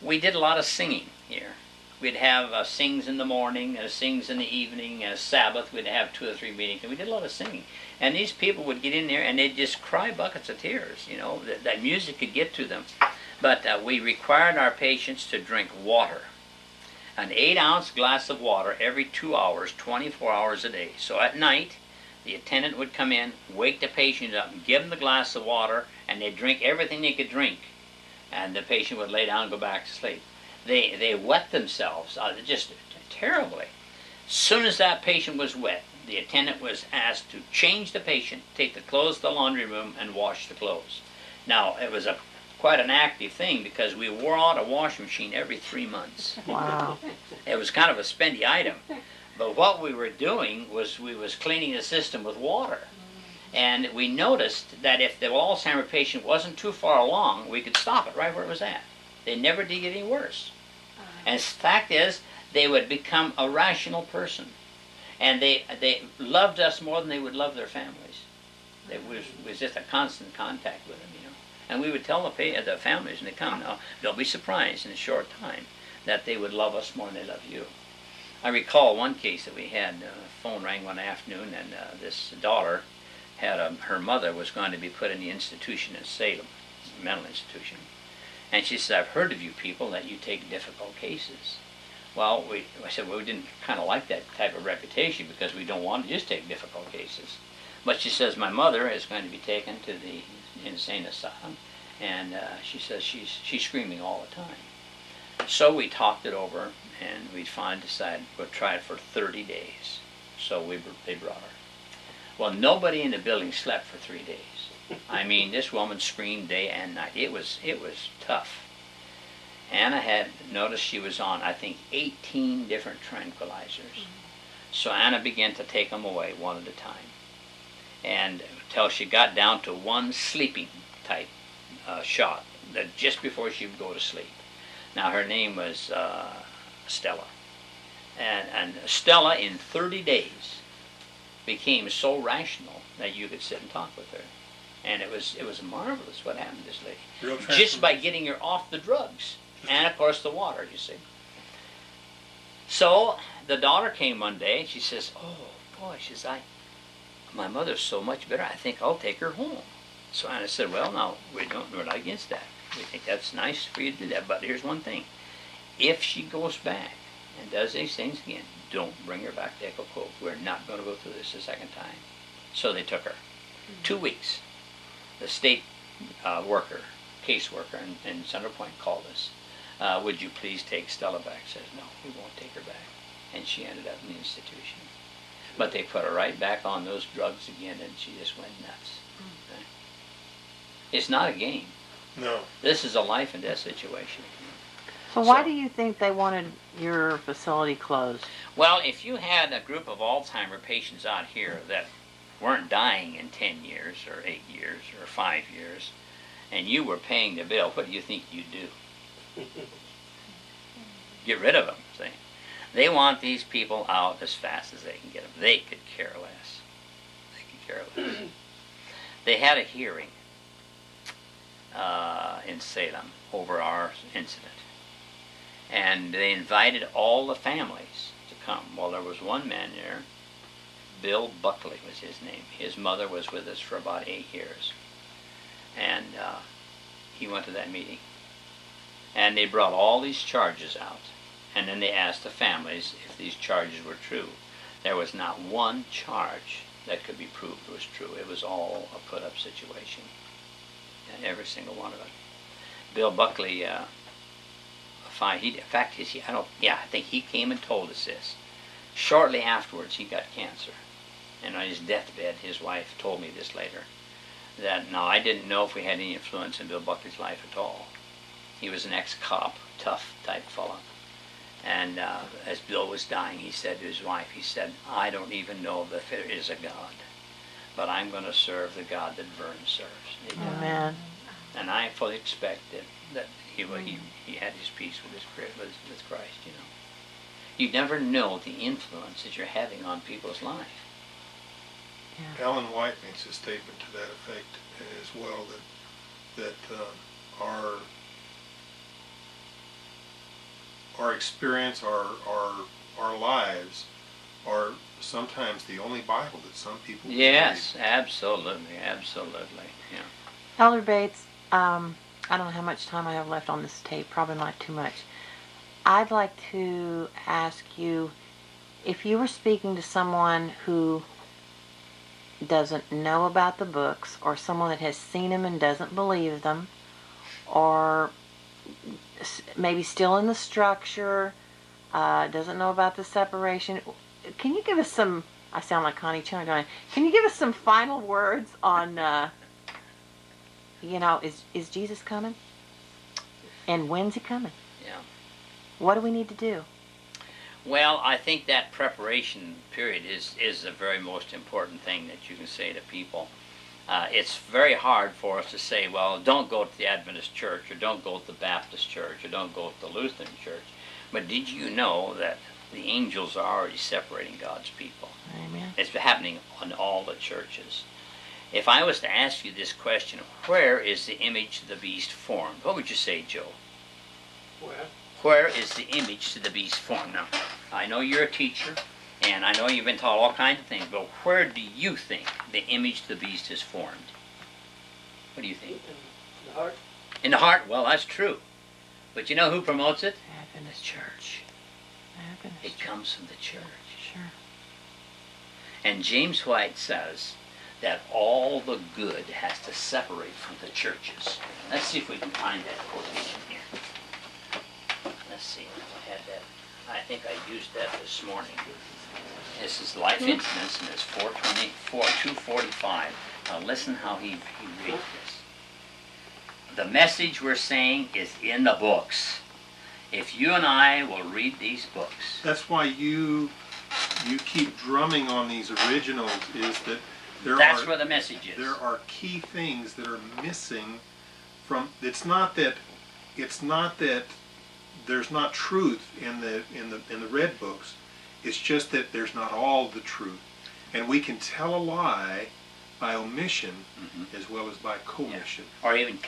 we did a lot of singing here. We'd have sings in the morning, sings in the evening, Sabbath, we'd have 2 or 3 meetings, and we did a lot of singing. And these people would get in there and they'd just cry buckets of tears, you know, that music could get to them. But we required our patients to drink water, an 8-ounce glass of water every 2 hours, 24 hours a day. So at night, the attendant would come in, wake the patient up, and give them the glass of water, and they'd drink everything they could drink. And the patient would lay down and go back to sleep. They wet themselves just terribly. As soon as that patient was wet, the attendant was asked to change the patient, take the clothes to the laundry room, and wash the clothes. Now, it was quite an active thing because we wore out a washing machine every 3 months. Wow. It was kind of a spendy item. But what we were doing was we was cleaning the system with water. And we noticed that if the Alzheimer patient wasn't too far along, we could stop it right where it was at. They never did get any worse. And the fact is, they would become a rational person. And they loved us more than they would love their families. It was just a constant contact with them, you know. And we would tell the families when they come now, they'll be surprised in a short time that they would love us more than they love you. I recall one case that we had, the phone rang one afternoon, and this daughter had her mother was going to be put in the institution in Salem, mental institution. And she said, I've heard of you people that you take difficult cases. Well, I said, well, we didn't kind of like that type of reputation because we don't want to just take difficult cases. But she says, my mother is going to be taken to the insane asylum, and she says she's screaming all the time. So we talked it over, and we finally decided we'll try it for 30 days. So they brought her. Well, nobody in the building slept for 3 days. I mean, this woman screamed day and night. It was tough. Anna had noticed she was on, I think, 18 different tranquilizers. So Anna began to take them away one at a time. And until she got down to one sleeping type shot, that just before she would go to sleep. Now her name was Stella. And Stella, in 30 days, became so rational that you could sit and talk with her. And it was marvelous what happened to this lady. Just by getting her off the drugs. And of course the water, you see. So the daughter came one day and she says, oh boy, she says, my mother's so much better, I think I'll take her home. So Anna said, well, no, we're not against that. We think that's nice for you to do that, but here's one thing. If she goes back and does these things again, don't bring her back to Echo Cove. We're not going to go through this a second time. So they took her. 2 weeks. The state caseworker in Center Point called us. Would you please take Stella back? Says, no, we won't take her back. And she ended up in the institution. But they put her right back on those drugs again, and she just went nuts. Okay? It's not a game. No. This is a life and death situation. So why do you think they wanted your facility closed? Well, if you had a group of Alzheimer patients out here that weren't dying in 10 years or 8 years or 5 years, and you were paying the bill, what do you think you'd do? Get rid of them, see? They want these people out as fast as they can get them. They could care less. They could care less. They had a hearing in Salem over our incident. And they invited all the families to come. Well, there was one man there, Bill Buckley was his name. His mother was with us for about 8 years. And he went to that meeting. And they brought all these charges out. And then they asked the families if these charges were true. There was not one charge that could be proved was true. It was all a put-up situation. Every single one of it. Bill Buckley, I think he came and told us this. Shortly afterwards, he got cancer. And on his deathbed, his wife told me this later. That, now, I didn't know if we had any influence in Bill Buckley's life at all. He was an ex-cop, tough type fella. And as Bill was dying, he said to his wife, he said, I don't even know if there is a God, but I'm going to serve the God that Vern serves. Amen. And I fully expect that he had his peace with Christ, you know. You never know the influence that you're having on people's life. Yeah. Alan White makes a statement to that effect as well, that our experience, our lives are sometimes the only Bible that some people Yes, read. absolutely. Yeah. Elder Bates, I don't know how much time I have left on this tape, probably not too much. I'd like to ask you, if you were speaking to someone who doesn't know about the books, or someone that has seen them and doesn't believe them, or maybe still in the structure, doesn't know about the separation, can you give us some, I sound like Connie Chung, don't I? Can you give us some final words on, is Jesus coming? And when's he coming? Yeah. What do we need to do? Well, I think that preparation period is the very most important thing that you can say to people. It's very hard for us to say, well, don't go to the Adventist church, or don't go to the Baptist church, or don't go to the Lutheran church. But did you know that the angels are already separating God's people? Amen. It's happening in all the churches. If I was to ask you this question, where is the image of the beast formed? What would you say, Joe? Where is the image of the beast formed? Now, I know you're a teacher, and I know you've been taught all kinds of things, but where do you think the image of the beast is formed? What do you think? The heart. In the heart, well, that's true. But you know who promotes it? Adventist Church. Adventist It Church. comes from the church. Sure. And James White says that all the good has to separate from the churches. Let's see if we can find that quotation here. Let's see if I had that. I think I used that this morning. This is Life Incidents, and it's 245. Now listen how he reads this. The message we're saying is in the books. If you and I will read these books. That's why you keep drumming on these originals, is that That's where the message is. there are key things that are missing from. It's not that there's not truth in the red books. It's just that there's not all the truth, and we can tell a lie by omission as well as by commission. Yeah. Or even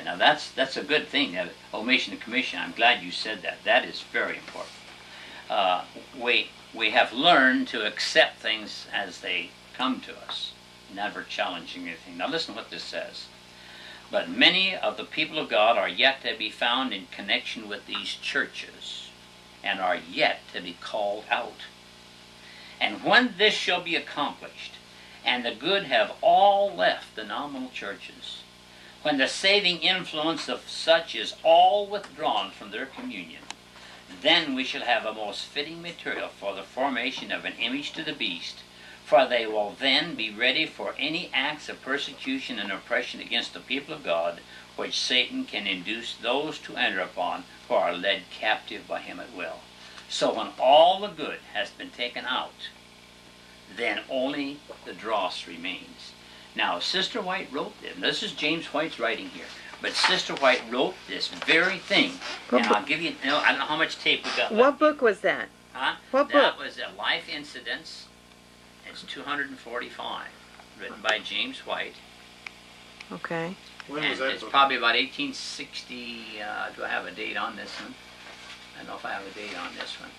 now that's a good thing. Omission and commission. I'm glad you said that. That is very important. We have learned to accept things as they come to us, never challenging anything. Now listen what this says. But many of the people of God are yet to be found in connection with these churches, and are yet to be called out. And when this shall be accomplished, and the good have all left the nominal churches, when the saving influence of such is all withdrawn from their communion, then we shall have a most fitting material for the formation of an image to the beast, for they will then be ready for any acts of persecution and oppression against the people of God, which Satan can induce those to enter upon who are led captive by him at will. So when all the good has been taken out, then only the dross remains. Now, Sister White wrote this. This is James White's writing here. But Sister White wrote this very thing. And I'll give you, I don't know how much tape we got left. What book was that? Huh? What That book? was Life Incidents. It's 245, written by James White. Okay. When And was that it's book? probably about 1860. Do I have a date on this one? I don't know if I have a date on this one.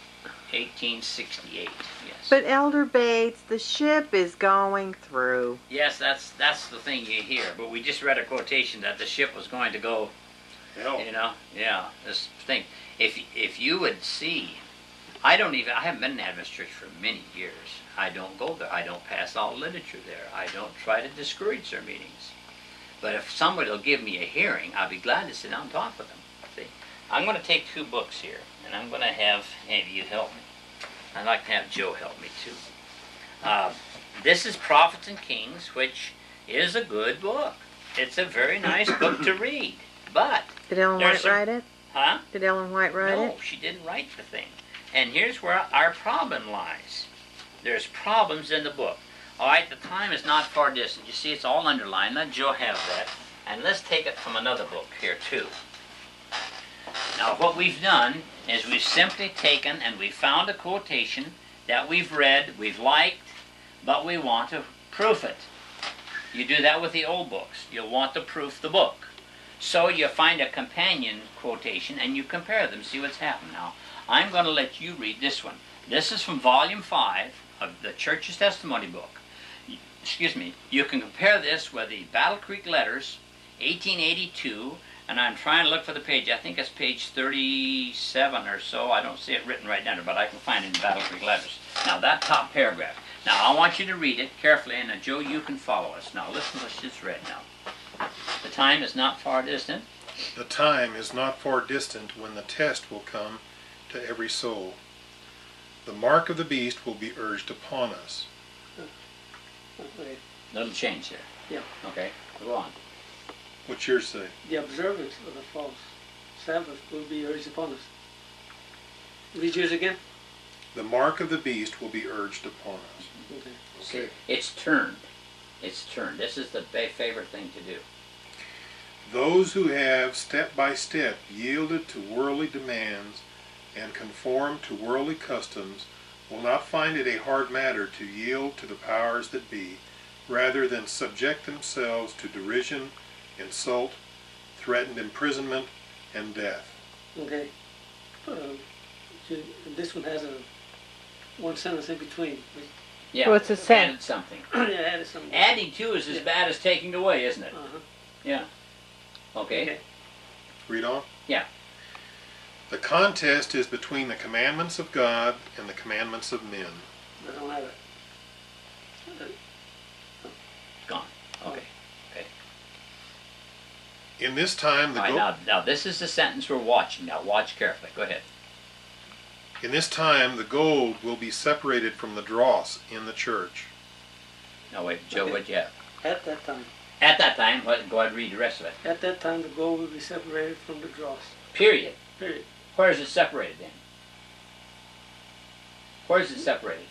1868, yes. But Elder Bates, the ship is going through. Yes, that's the thing you hear. But we just read a quotation that the ship was going to go, Hell. this thing. If you would see, I haven't been in Adventist Church for many years. I don't go there. I don't pass out literature there. I don't try to discourage their meetings. But if somebody will give me a hearing, I'll be glad to sit down and talk with them. See, I'm going to take two books here, and I'm going to have you help me. I'd like to have Joe help me too. This is Prophets and Kings, which is a good book. It's a very nice book to read. But Did Ellen there's White write it? Huh? Did Ellen White write No, it? she didn't write the thing. And here's where our problem lies. There's problems in the book. All right, the time is not far distant. You see, it's all underlined. Let Joe have that. And let's take it from another book here, too. Now, what we've done is we've simply taken and we found a quotation that we've read, we've liked, but we want to proof it. You do that with the old books. You'll want to proof the book. So you find a companion quotation and you compare them, see what's happened. Now, I'm going to let you read this one. This is from Volume 5 of the Church's Testimony book. Excuse me. You can compare this with the Battle Creek Letters, 1882, and I'm trying to look for the page. I think it's page 37 or so. I don't see it written right down there, but I can find it in Battle Creek Letters. Now, that top paragraph. Now, I want you to read it carefully, and Joe, you can follow us. Now, listen to what's just read now. The time is not far distant. The time is not far distant when the test will come to every soul. The mark of the beast will be urged upon us. Okay. Little change there. Yeah. Okay, go on. What's yours say? The observance of the false Sabbath will be urged upon us. Read yours again. The mark of the beast will be urged upon us. Okay. See, it's turned. It's turned. This is the favorite thing to do. Those who have step by step yielded to worldly demands and conformed to worldly customs will not find it a hard matter to yield to the powers that be, rather than subject themselves to derision, insult, threatened imprisonment, and death. Okay. This one has one sentence in between. Yeah, What's it say? added something. Yeah, added something. Adding to is as bad as taking away, isn't it? Uh-huh. Yeah. Okay? Read on. Yeah. The contest is between the commandments of God and the commandments of men. I don't have it. Gone. Okay. In this time, All right, now this is the sentence we're watching. Now watch carefully. Go ahead. in this time, the gold will be separated from the dross in the church. Now wait, Joe, Okay. what you have? At that time. At that time, go ahead and read the rest of it. At that time, the gold will be separated from the dross. Period. Period. Where is it separated then? Where is it separated?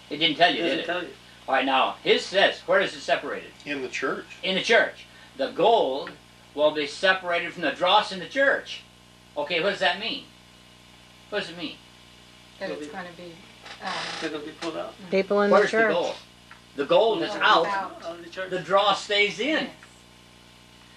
It didn't tell you, did Doesn't it? tell you. All right, now his says, where is it separated? In the church. In the church. The gold will be separated from the dross in the church. Okay, what does that mean? What does it mean? That it's going to be They're going to be pulled out People in Where's the the church. gold? The gold is out. of the church. The dross stays in. yes.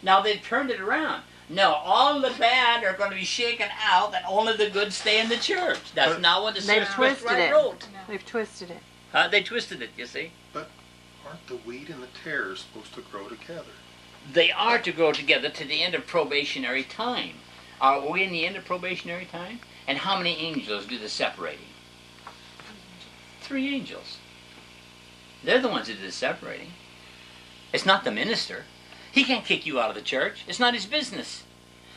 Now they've turned it around. No, all the bad are going to be shaken out, and only the good stay in the church. That's But not what the they've Swiss twisted right it. wrote. No. They've twisted it. They twisted it, you see. Aren't the wheat and the tares supposed to grow together? They are to grow together to the end of probationary time. Are we in the end of probationary time? And how many angels do the separating? 3 angels. They're the ones who do the separating. It's not the minister. He can't kick you out of the church. It's not his business.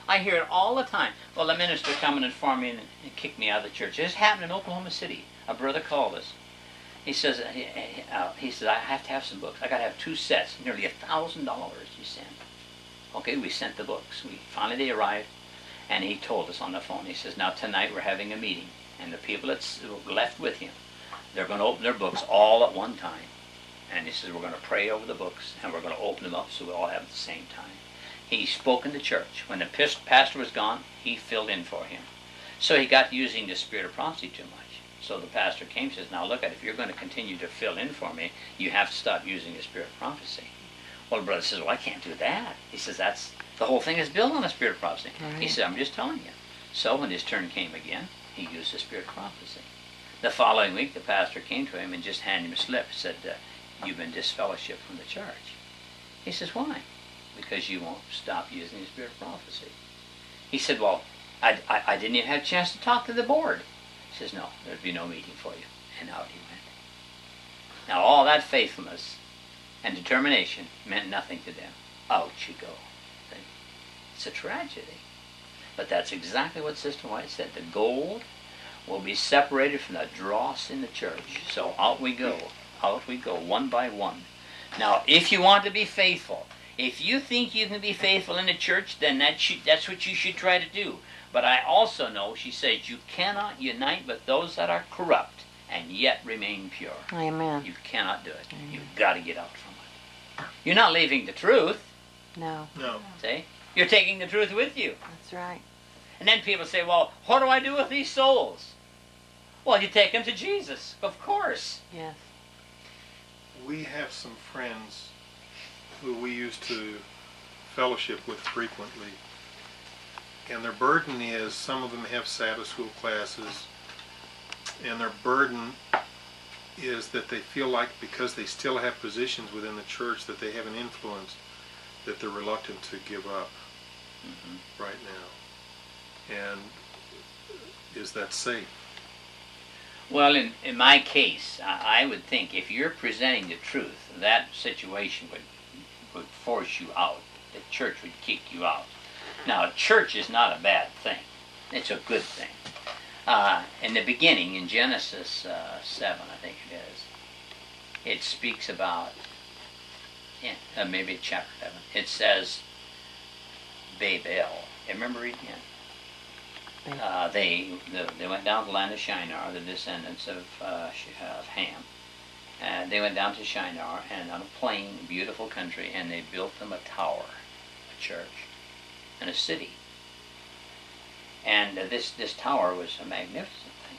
I hear it all the time. Well, the minister come and inform me and kick me out of the church. This happened in Oklahoma City. A brother called us. He says, I have to have some books. I got to have 2 sets, nearly $1,000 he sent. Okay, we sent the books. Finally they arrived, and he told us on the phone. He says, now tonight we're having a meeting, and the people that's left with him, they're going to open their books all at one time. And he says, we're going to pray over the books, and we're going to open them up so we all have at the same time. He spoke in the church. When the pastor was gone, he filled in for him. So he got using the spirit of prophecy too much. So the pastor came and says, now look at it. If you're going to continue to fill in for me, you have to stop using the spirit of prophecy. Well, the brother says, well, I can't do that. He says, the whole thing is built on the spirit of prophecy. Right. He said, I'm just telling you. So when his turn came again, he used the spirit of prophecy. The following week, the pastor came to him and just handed him a slip. He said, you've been disfellowshipped from the church. He says, why? Because you won't stop using the spirit of prophecy. He said, well, I didn't even have a chance to talk to the board. He says, no, there'd be no meeting for you. And out he went. Now all that faithfulness and determination meant nothing to them. Out you go. It's a tragedy. But that's exactly what Sister White said. The gold will be separated from the dross in the church. So out we go, one by one. Now, if you want to be faithful, if you think you can be faithful in the church, then that's what you should try to do. But I also know, she says, you cannot unite with those that are corrupt and yet remain pure. Amen. You cannot do it. You've got to get out from it. You're not leaving the truth, No, No. see? You're taking the truth with you. that's right. And then people say, well, what do I do with these souls? Well, you take them to Jesus, of course. Yes. We have some friends who we used to fellowship with frequently. And their burden is, some of them have Sabbath school classes, and their burden is that they feel like because they still have positions within the church that they have an influence, that they're reluctant to give up right now. And is that safe? Well, in my case, I would think if you're presenting the truth, that situation would force you out. The church would kick you out. Now, church is not a bad thing. It's a good thing. In the beginning, in Genesis 7, I think it is, it speaks about, maybe chapter 7, it says, Babel. You remember reading it? They went down to the land of Shinar, the descendants of Ham. And they went down to Shinar, and on a plain, beautiful country, and they built them a tower, a church, and a city. And this tower was a magnificent thing.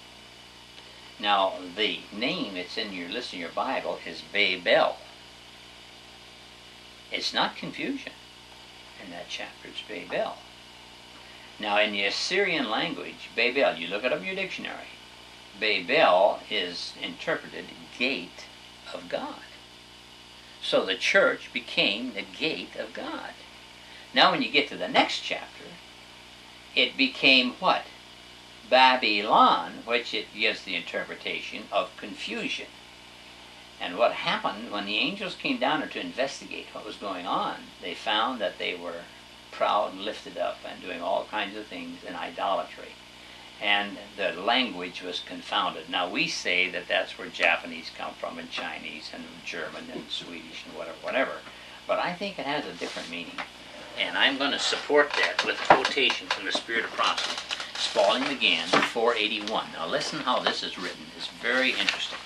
Now, the name it's in your list in your Bible is Babel. It's not confusion in that chapter, it's Babel. Now, in the Assyrian language, Babel, you look it up in your dictionary, Babel is interpreted gate of God. So the church became the gate of God. Now when you get to the next chapter, it became what? Babylon, which it gives the interpretation of confusion. And what happened when the angels came down to investigate what was going on, they found that they were proud and lifted up and doing all kinds of things in idolatry. And the language was confounded. Now we say that that's where Japanese come from, and Chinese, and German, and Swedish, and whatever. But I think it has a different meaning. And I'm going to support that with a quotation from the Spirit of Prophecy. Spalding again, 481. Now listen how this is written. It's very interesting.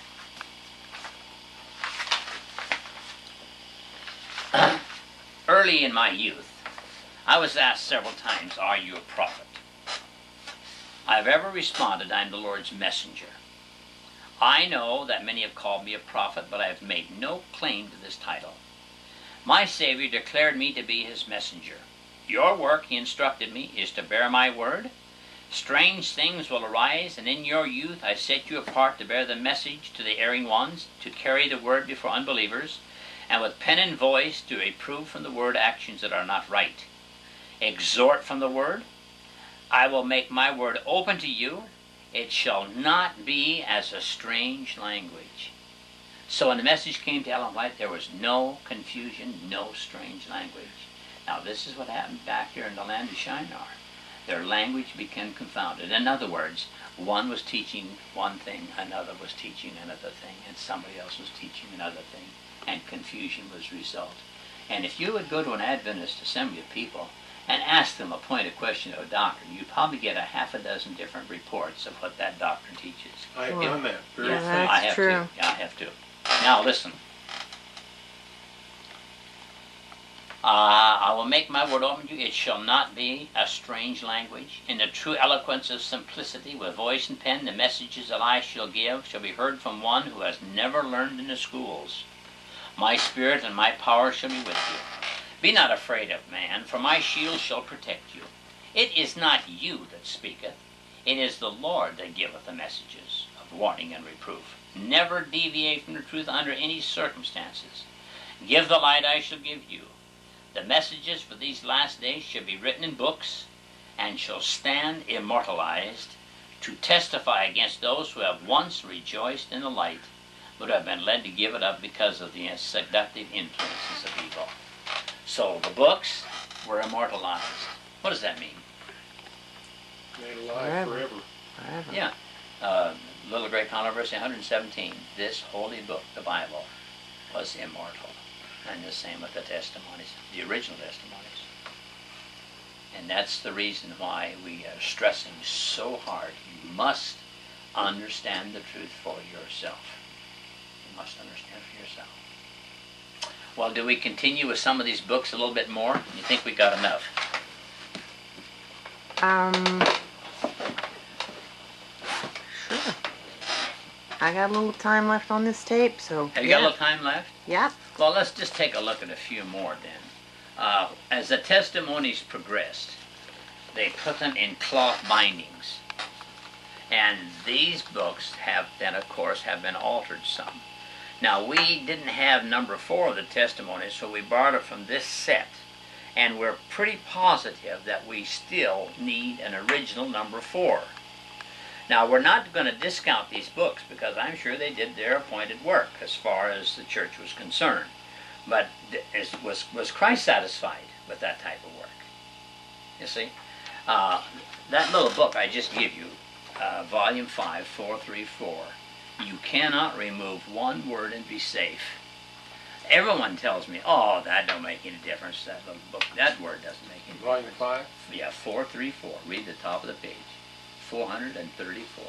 Early in my youth, I was asked several times, "Are you a prophet?" I have ever responded, "I'm the Lord's messenger." I know that many have called me a prophet, but I have made no claim to this title. My Savior declared me to be his messenger. Your work, he instructed me, is to bear my word. Strange things will arise, and in your youth I set you apart to bear the message to the erring ones, to carry the word before unbelievers, and with pen and voice to reprove from the word actions that are not right. Exhort from the word. I will make my word open to you. It shall not be as a strange language. So when the message came to Ellen White, there was no confusion, no strange language. Now this is what happened back here in the land of Shinar. Their language became confounded. In other words, one was teaching one thing, another was teaching another thing, and somebody else was teaching another thing, and confusion was the result. And if you would go to an Adventist assembly of people and ask them a pointed question of a doctrine, you'd probably get a half a dozen different reports of what that doctrine teaches. I have done that. Very Yeah, thanks. I have true. to. Yeah, I have to. Now listen. I will make my word open to you. It shall not be a strange language. In the true eloquence of simplicity, with voice and pen, the messages that I shall give shall be heard from one who has never learned in the schools. My spirit and my power shall be with you. Be not afraid of man, for my shield shall protect you. It is not you that speaketh, it is the Lord that giveth the messages of warning and reproof. Never deviate from the truth under any circumstances. Give the light I shall give you. The messages for these last days shall be written in books, and shall stand immortalized to testify against those who have once rejoiced in the light, but have been led to give it up because of the seductive influences of evil. So the books were immortalized. What does that mean? Made alive Forever. forever. Forever. Yeah. Little Great Controversy 117. This holy book, the Bible, was immortal. And the same with the testimonies, the original testimonies. And that's the reason why we are stressing so hard. You must understand the truth for yourself. You must understand for yourself. Well, do we continue with some of these books a little bit more? You think we got enough? Sure. I got a little time left on this tape, so Have you got a little time left? Yep. Well, let's just take a look at a few more then. As the testimonies progressed, they put them in cloth bindings. And these books have then, of course, have been altered some. Now, we didn't have number 4 of the testimonies, so we borrowed it from this set. And we're pretty positive that we still need an original number 4. Now, we're not going to discount these books because I'm sure they did their appointed work as far as the church was concerned. But was Christ satisfied with that type of work? You see? That little book I just give you, Volume 5, 434, you cannot remove one word and be safe. Everyone tells me, oh, that don't make any difference, that little book. That word doesn't make any Volume difference. 5? Yeah, 434. Read the top of the page. 434.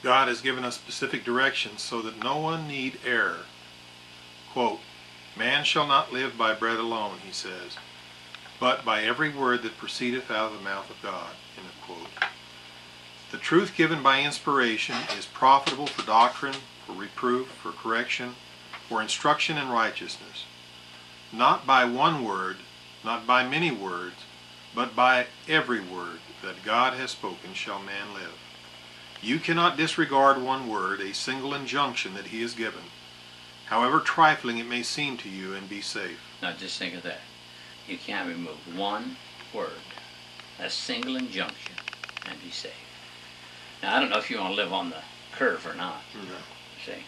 God has given us specific directions so that no one need err. Quote, "Man shall not live by bread alone," he says, "but by every word that proceedeth out of the mouth of God." End of quote. The truth given by inspiration is profitable for doctrine, for reproof, for correction, for instruction in righteousness. Not by one word, not by many words, but by every word that God has spoken shall man live. You cannot disregard one word, a single injunction that he has given, however trifling it may seem to you, and be safe. Now just think of that. You can't remove one word, a single injunction, and be safe. Now I don't know if you want to live on the curve or not. No. See?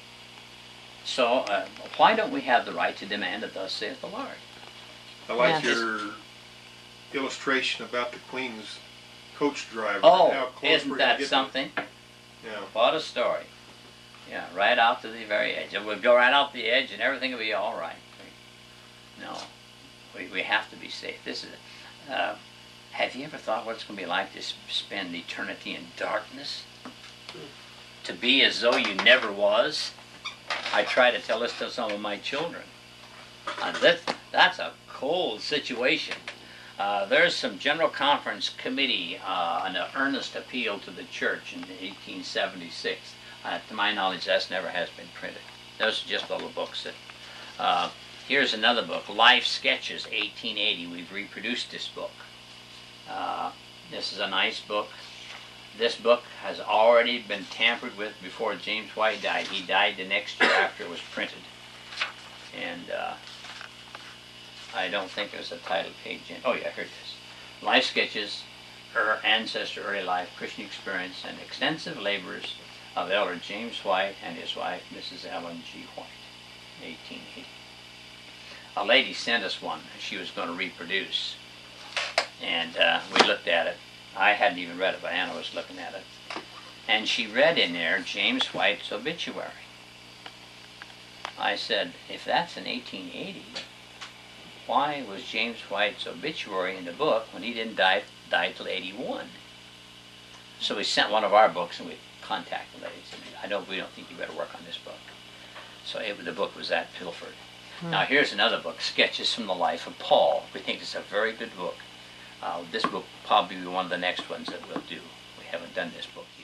So why don't we have the right to demand that thus saith the Lord? I like Yes. your illustration about the Queen's coach driver. Oh, and how close we're isn't gonna that get to- something? Yeah. What a story. Yeah, right out to the very edge. It would go right out the edge and everything will be all right. No, we have to be safe. This is. Have you ever thought what it's going to be like to spend eternity in darkness? To be as though you never was? I try to tell this to some of my children. That's a cold situation. There's some General Conference committee, an earnest appeal to the church in 1876. To my knowledge, that never has been printed. Those are just little books. Here's another book, Life Sketches, 1880. We've reproduced this book. This is a nice book. This book has already been tampered with before James White died. He died the next year after it was printed. And I don't think there's a title page in. Oh yeah, here it is. Life Sketches, Her Ancestor, Early Life, Christian Experience, and Extensive Labors of Elder James White and his wife, Mrs. Ellen G. White, 1880. A lady sent us one she was going to reproduce. And we looked at it. I hadn't even read it, but Anna was looking at it. And she read in there James White's obituary. I said, if that's in 1880, why was James White's obituary in the book when he didn't die till 81? So we sent one of our books and we contacted the lady and said, we don't think you better work on this book. So the book was that pilfered. Now here's another book, Sketches from the Life of Paul. We think it's a very good book. This book will probably be one of the next ones that we'll do. We haven't done this book yet.